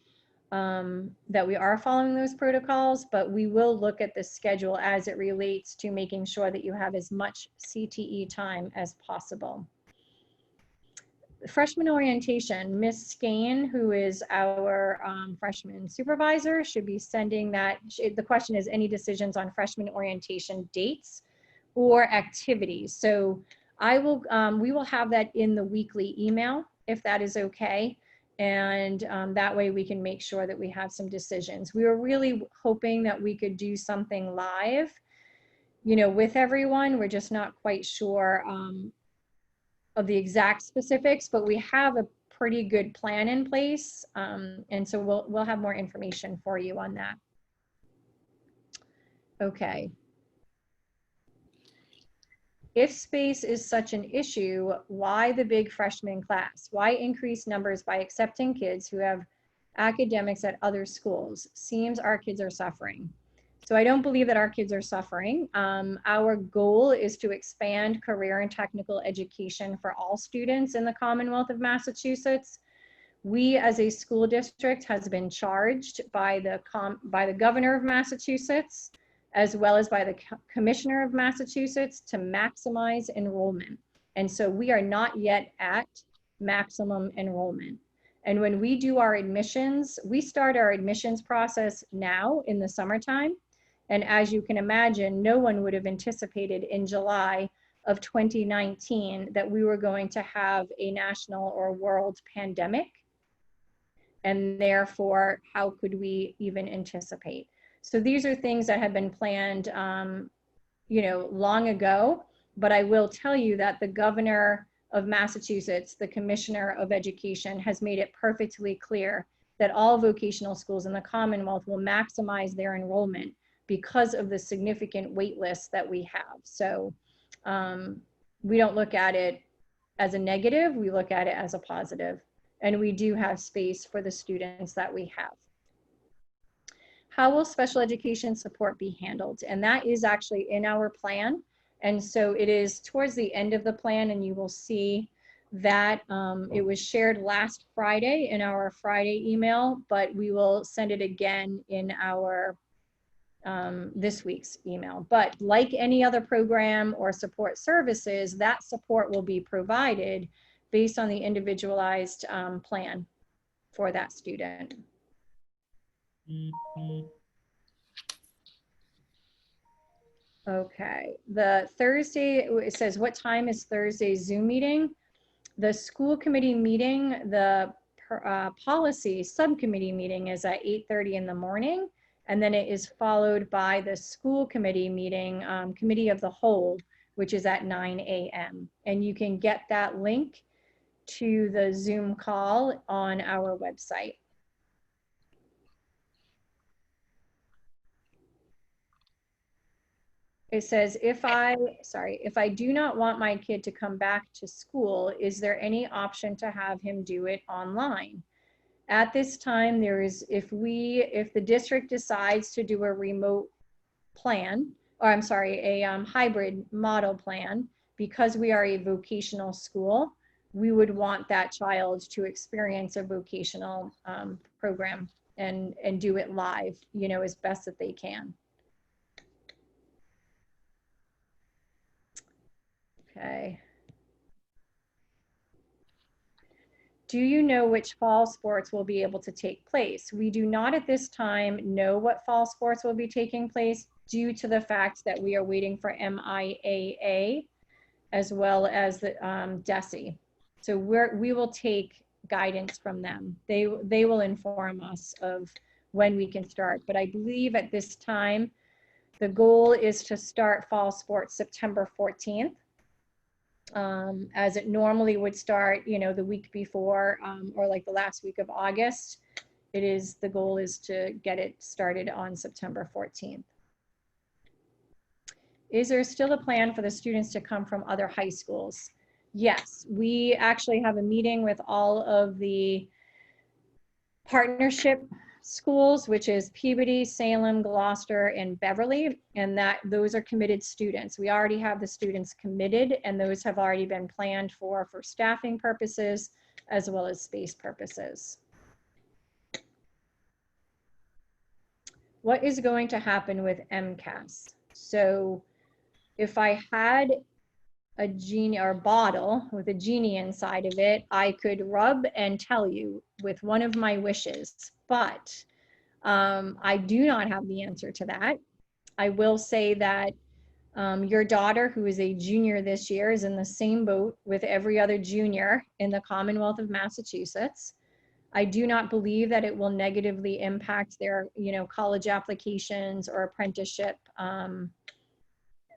that we are following those protocols, but we will look at the schedule as it relates to making sure that you have as much CTE time as possible. Freshman orientation, Miss Skane, who is our freshman supervisor, should be sending that. The question is, any decisions on freshman orientation dates or activities? So I will, we will have that in the weekly email, if that is okay. And that way we can make sure that we have some decisions. We were really hoping that we could do something live, you know, with everyone. We're just not quite sure of the exact specifics, but we have a pretty good plan in place. And so we'll have more information for you on that. Okay. If space is such an issue, why the big freshman class? Why increase numbers by accepting kids who have academics at other schools? Seems our kids are suffering. So I don't believe that our kids are suffering. Our goal is to expand career and technical education for all students in the Commonwealth of Massachusetts. We as a school district has been charged by the governor of Massachusetts, as well as by the commissioner of Massachusetts, to maximize enrollment. And so we are not yet at maximum enrollment. And when we do our admissions, we start our admissions process now in the summertime. And as you can imagine, no one would have anticipated in July of 2019 that we were going to have a national or world pandemic. And therefore, how could we even anticipate? So these are things that have been planned, long ago, but I will tell you that the governor of Massachusetts, the commissioner of education, has made it perfectly clear that all vocational schools in the Commonwealth will maximize their enrollment because of the significant wait lists that we have. So we don't look at it as a negative, we look at it as a positive. And we do have space for the students that we have. How will special education support be handled? And that is actually in our plan. And so it is towards the end of the plan, and you will see that it was shared last Friday in our Friday email, but we will send it again in our this week's email. But like any other program or support services, that support will be provided based on the individualized plan for that student. Okay, the Thursday, it says, what time is Thursday's Zoom meeting? The school committee meeting, the policy subcommittee meeting is at 8:30 in the morning. And then it is followed by the school committee meeting, committee of the whole, which is at 9 a.m. And you can get that link to the Zoom call on our website. It says, if I do not want my kid to come back to school, is there any option to have him do it online? At this time, there is, if the district decides to do a remote plan, or I'm sorry, a hybrid model plan, because we are a vocational school, we would want that child to experience a vocational program and do it live, as best that they can. Okay. Do you know which fall sports will be able to take place? We do not at this time know what fall sports will be taking place due to the fact that we are waiting for MIAA as well as the DESE. So we will take guidance from them. They will inform us of when we can start. But I believe at this time, the goal is to start fall sports September 14th. As it normally would start, the week before or like the last week of August. The goal is to get it started on September 14th. Is there still a plan for the students to come from other high schools? Yes, we actually have a meeting with all of the partnership schools, which is Peabody, Salem, Gloucester, and Beverly, and those are committed students. We already have the students committed, and those have already been planned for staffing purposes as well as space purposes. What is going to happen with MCAS? So if I had a genie or a bottle with a genie inside of it, I could rub and tell you with one of my wishes, but I do not have the answer to that. I will say that your daughter, who is a junior this year, is in the same boat with every other junior in the Commonwealth of Massachusetts. I do not believe that it will negatively impact their, college applications or apprenticeship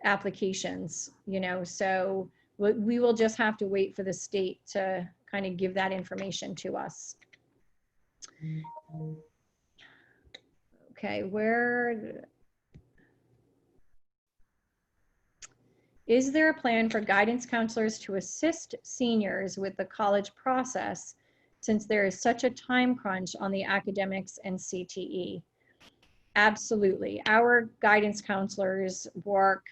applications, so we will just have to wait for the state to kind of give that information to us. Okay, is there a plan for guidance counselors to assist seniors with the college process since there is such a time crunch on the academics and CTE? Absolutely. Our guidance counselors work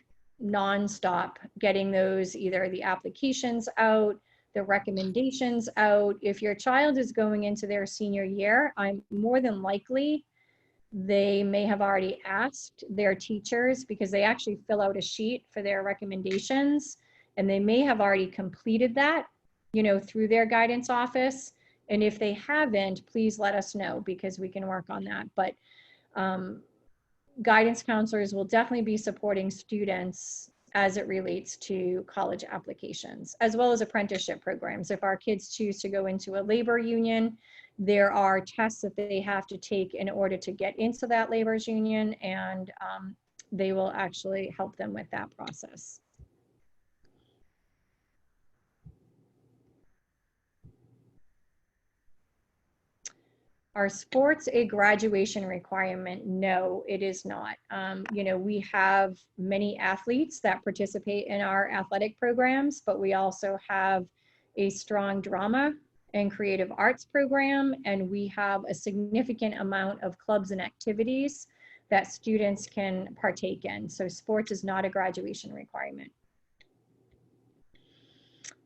nonstop getting those, either the applications out, the recommendations out. If your child is going into their senior year, I'm more than likely they may have already asked their teachers, because they actually fill out a sheet for their recommendations, and they may have already completed that, you know, through their guidance office. And if they haven't, please let us know, because we can work on that. But guidance counselors will definitely be supporting students as it relates to college applications, as well as apprenticeship programs. If our kids choose to go into a labor union, there are tests that they have to take in order to get into that labor's union, and they will actually help them with that process. Are sports a graduation requirement? No, it is not. You know, we have many athletes that participate in our athletic programs, but we also have a strong drama and creative arts program, and we have a significant amount of clubs and activities that students can partake in. So sports is not a graduation requirement.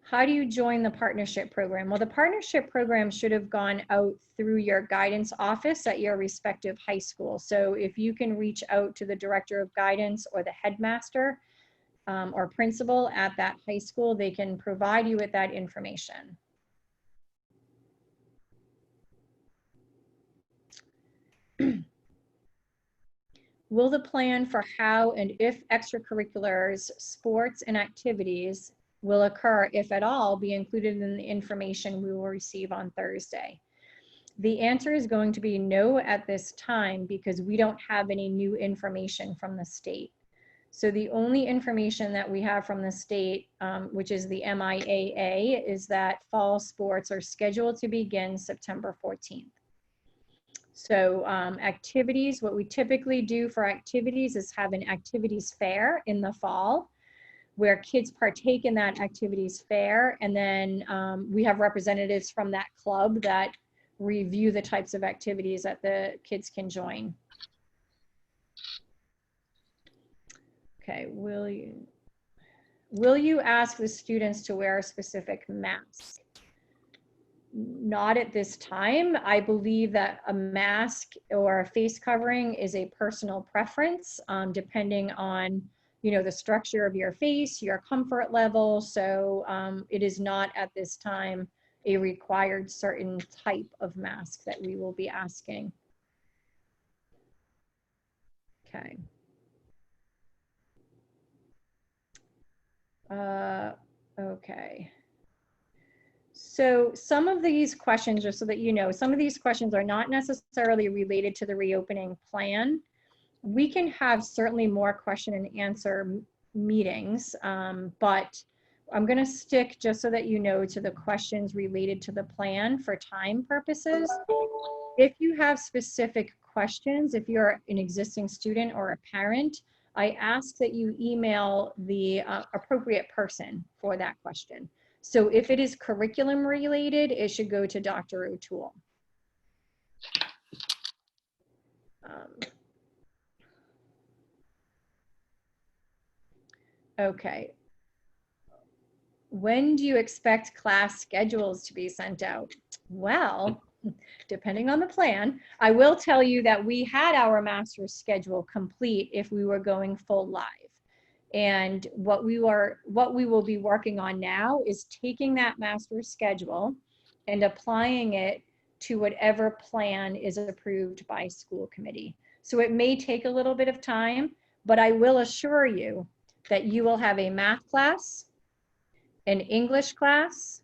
How do you join the partnership program? Well, the partnership program should have gone out through your guidance office at your respective high school. So if you can reach out to the director of guidance or the headmaster or principal at that high school, they can provide you with that information. Will the plan for how and if extracurriculars, sports, and activities will occur, if at all, be included in the information we will receive on Thursday? The answer is going to be no at this time, because we don't have any new information from the state. So the only information that we have from the state, which is the MIAA, is that fall sports are scheduled to begin September 14th. So activities, what we typically do for activities is have an activities fair in the fall, where kids partake in that activities fair, and then we have representatives from that club that review the types of activities that the kids can join. Okay, will you ask the students to wear a specific mask? Not at this time. I believe that a mask or a face covering is a personal preference, depending on, you know, the structure of your face, your comfort level. So it is not at this time a required certain type of mask that we will be asking. Okay. Okay. So some of these questions, just so that you know, some of these questions are not necessarily related to the reopening plan. We can have certainly more question and answer meetings, but I'm going to stick, just so that you know, to the questions related to the plan for time purposes. If you have specific questions, if you're an existing student or a parent, I ask that you email the appropriate person for that question. So if it is curriculum related, it should go to Dr. O'Toole. Okay. When do you expect class schedules to be sent out? Well, depending on the plan, I will tell you that we had our master's schedule complete if we were going full live. And what we will be working on now is taking that master's schedule and applying it to whatever plan is approved by school committee. So it may take a little bit of time, but I will assure you that you will have a math class, an English class,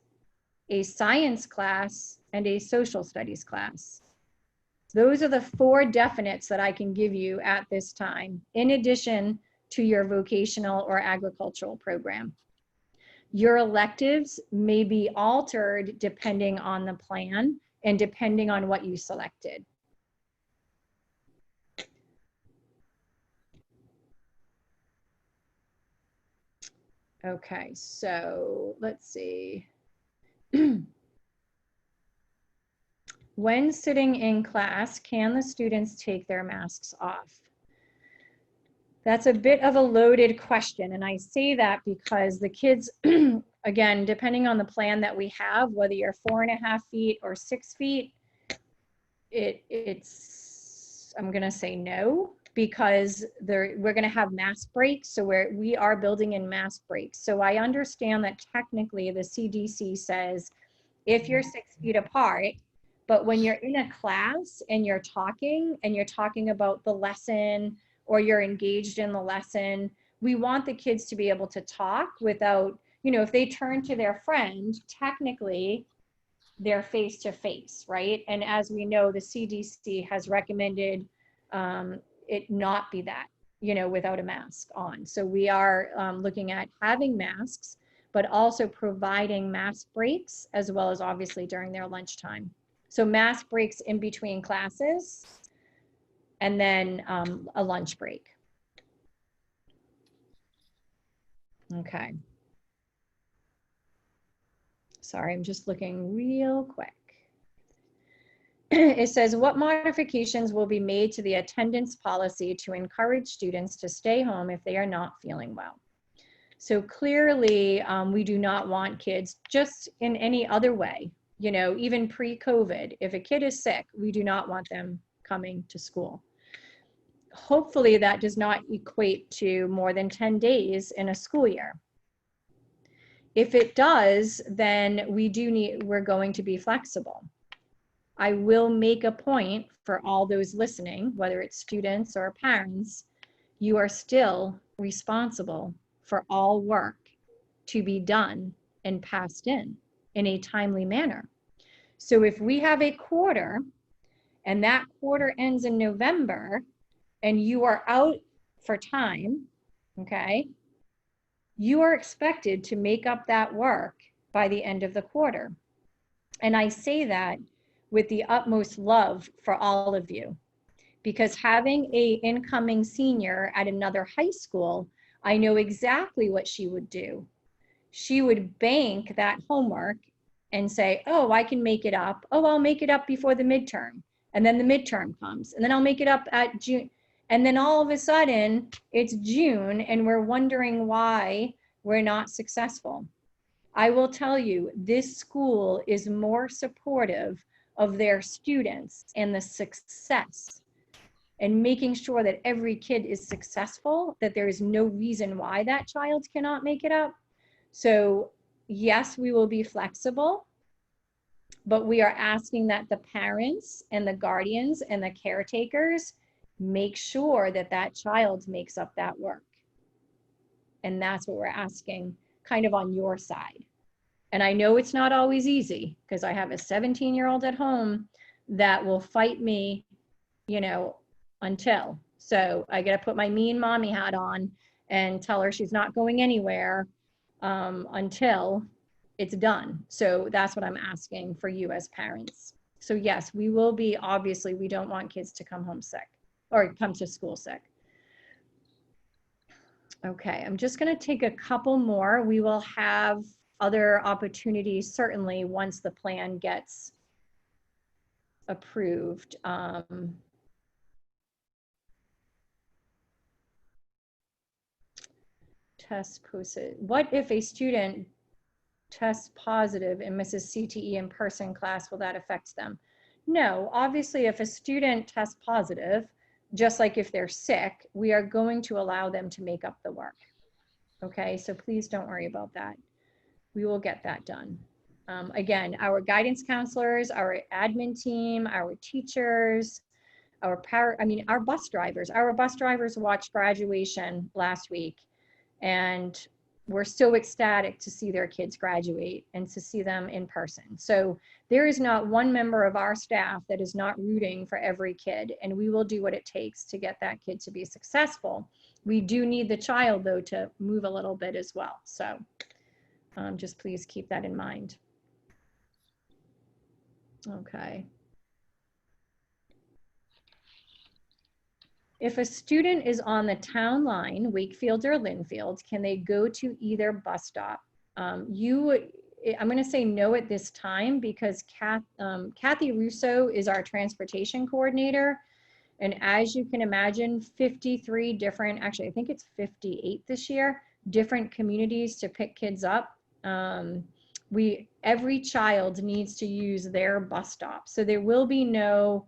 a science class, and a social studies class. Those are the 4 definites that I can give you at this time, in addition to your vocational or agricultural program. Your electives may be altered depending on the plan and depending on what you selected. Okay, so let's see. When sitting in class, can the students take their masks off? That's a bit of a loaded question, and I say that because the kids, again, depending on the plan that we have, whether you're 4.5 feet or 6 feet, I'm gonna say no, because we're gonna have mask breaks, so we are building in mask breaks. So I understand that technically the CDC says if you're 6 feet apart, but when you're in a class and you're talking about the lesson, or you're engaged in the lesson, we want the kids to be able to talk without, if they turn to their friend, technically they're face to face, right? And as we know, the CDC has recommended it not be that, without a mask on. So we are looking at having masks, but also providing mask breaks, as well as obviously during their lunchtime. So mask breaks in between classes, and then a lunch break. Okay. Sorry, I'm just looking real quick. It says, what modifications will be made to the attendance policy to encourage students to stay home if they are not feeling well? So clearly, we do not want kids, just in any other way, even pre-COVID, if a kid is sick, we do not want them coming to school. Hopefully that does not equate to more than 10 days in a school year. If it does, then we're going to be flexible. I will make a point for all those listening, whether it's students or parents, you are still responsible for all work to be done and passed in a timely manner. So if we have a quarter and that quarter ends in November, and you are out for time, okay, you are expected to make up that work by the end of the quarter. And I say that with the utmost love for all of you, because having an incoming senior at another high school, I know exactly what she would do. She would bank that homework and say, oh, I can make it up. Oh, I'll make it up before the midterm. And then the midterm comes, and then I'll make it up at June. And then all of a sudden it's June and we're wondering why we're not successful. I will tell you, this school is more supportive of their students and the success, and making sure that every kid is successful, that there is no reason why that child cannot make it up. So yes, we will be flexible, but we are asking that the parents and the guardians and the caretakers make sure that that child makes up that work. And that's what we're asking, kind of on your side. And I know it's not always easy, because I have a 17-year-old at home that will fight me, until. So I got to put my mean mommy hat on and tell her she's not going anywhere until it's done. So that's what I'm asking for you as parents. So yes, we will be, obviously, we don't want kids to come home sick or come to school sick. Okay, I'm just going to take a couple more. We will have other opportunities, certainly, once the plan gets approved. Test posted. What if a student tests positive and misses CTE in-person class? Will that affect them? No, obviously, if a student tests positive, just like if they're sick, we are going to allow them to make up the work. Okay, so please don't worry about that. We will get that done. Again, our guidance counselors, our admin team, our teachers, our bus drivers watched graduation last week, and we're so ecstatic to see their kids graduate and to see them in person. So there is not one member of our staff that is not rooting for every kid, and we will do what it takes to get that kid to be successful. We do need the child, though, to move a little bit as well. So Just please keep that in mind. Okay. If a student is on the town line, Wakefield or Linfield, can they go to either bus stop? I'm going to say no at this time because Kathy Russo is our transportation coordinator. And as you can imagine, 53 different, actually, I think it's 58 this year, different communities to pick kids up. Every child needs to use their bus stop. So there will be no,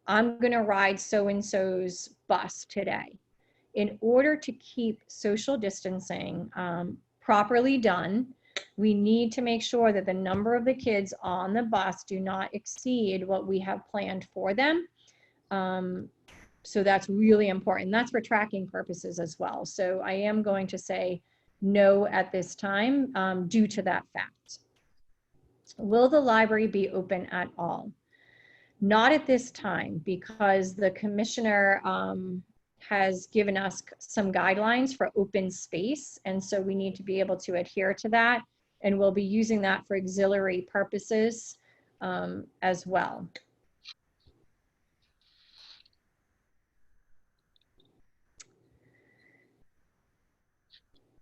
I'm going to ride so-and-so's bus today. In order to keep social distancing properly done, we need to make sure that the number of the kids on the bus do not exceed what we have planned for them. So that's really important. That's for tracking purposes as well. So I am going to say no at this time due to that fact. Will the library be open at all? Not at this time because the commissioner has given us some guidelines for open space. And so we need to be able to adhere to that. And we'll be using that for auxiliary purposes as well.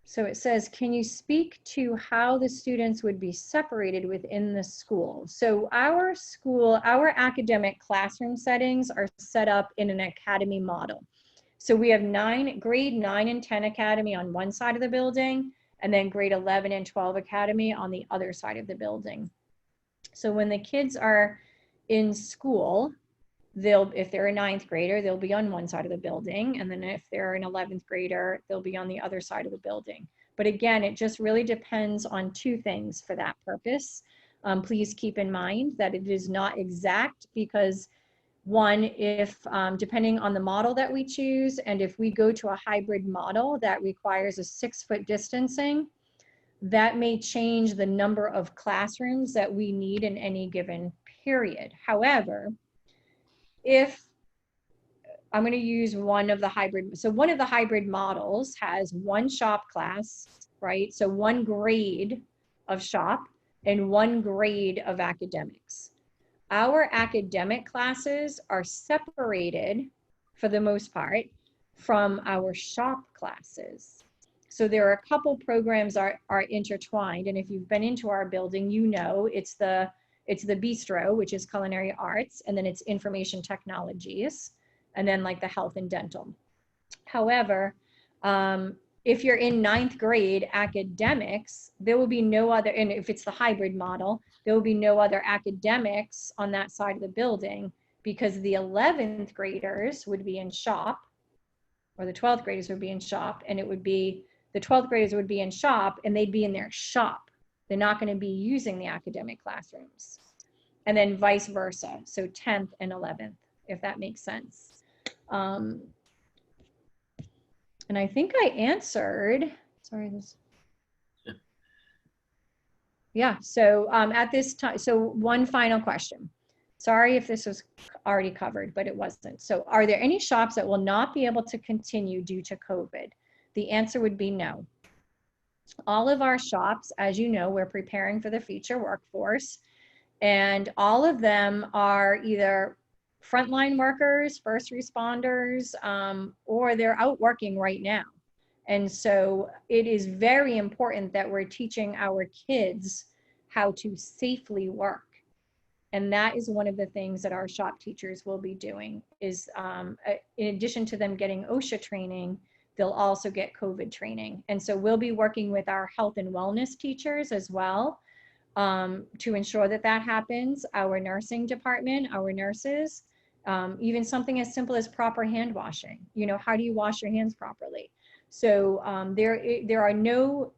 So it says, can you speak to how the students would be separated within the school? So our school, our academic classroom settings are set up in an academy model. So we have grade 9 and 10 academy on one side of the building, and then grade 11 and 12 academy on the other side of the building. So when the kids are in school, if they're a 9th grader, they'll be on one side of the building. And then if they're an 11th grader, they'll be on the other side of the building. But again, it just really depends on two things for that purpose. Please keep in mind that it is not exact because one, if depending on the model that we choose, and if we go to a hybrid model that requires a 6-foot distancing, that may change the number of classrooms that we need in any given period. However, if I'm going to use one of the hybrid, so one of the hybrid models has one shop class, right? So one grade of shop and one grade of academics. Our academic classes are separated for the most part from our shop classes. So there are a couple programs are intertwined. And if you've been into our building, you know, it's the bistro, which is culinary arts, and then it's information technologies, and then like the health and dental. However, if you're in 9th grade academics, there will be no other, and if it's the hybrid model, there will be no other academics on that side of the building because the 11th graders would be in shop, or the 12th graders would be in shop, and it would be, the 12th graders would be in shop and they'd be in their shop. They're not going to be using the academic classrooms. And then vice versa. So 10th and 11th, if that makes sense. And I think I answered, sorry, this. Yeah, so at this time, so one final question. Sorry if this was already covered, but it wasn't. So are there any shops that will not be able to continue due to COVID? The answer would be no. All of our shops, as you know, we're preparing for the future workforce, and all of them are either frontline workers, first responders, or they're out working right now. And so it is very important that we're teaching our kids how to safely work. And that is one of the things that our shop teachers will be doing is in addition to them getting OSHA training, they'll also get COVID training. And so we'll be working with our health and wellness teachers as well to ensure that that happens. Our nursing department, our nurses, even something as simple as proper hand washing. You know, how do you wash your hands properly? So there are no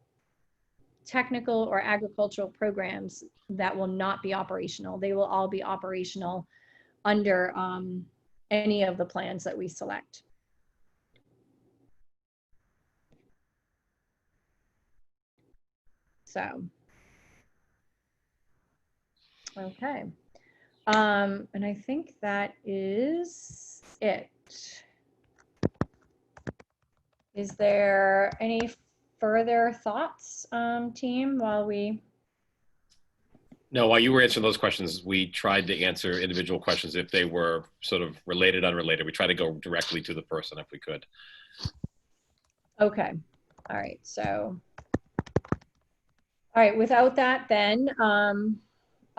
technical or agricultural programs that will not be operational. They will all be operational under any of the plans that we select. So, okay. And I think that is it. Is there any further thoughts, team, while we, No, while you were answering those questions, we tried to answer individual questions if they were sort of related, unrelated. We tried to go directly to the person if we could. okay. All right, so. All right, without that then,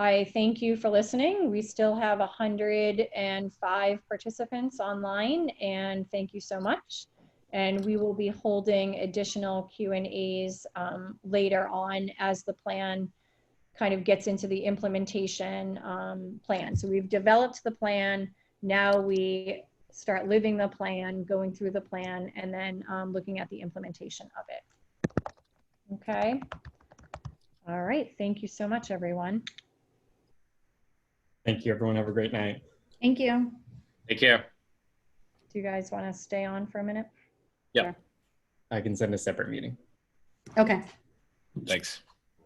I thank you for listening. We still have 105 participants online, and thank you so much. And we will be holding additional Q&As later on as the plan kind of gets into the implementation plan. So we've developed the plan. Now we start living the plan, going through the plan, and then looking at the implementation of it. Okay. All right. Thank you so much, everyone. Thank you, everyone. Have a great night. Thank you. Take care. Do you guys want to stay on for a minute? Yeah. I can send a separate meeting. Okay. Thanks.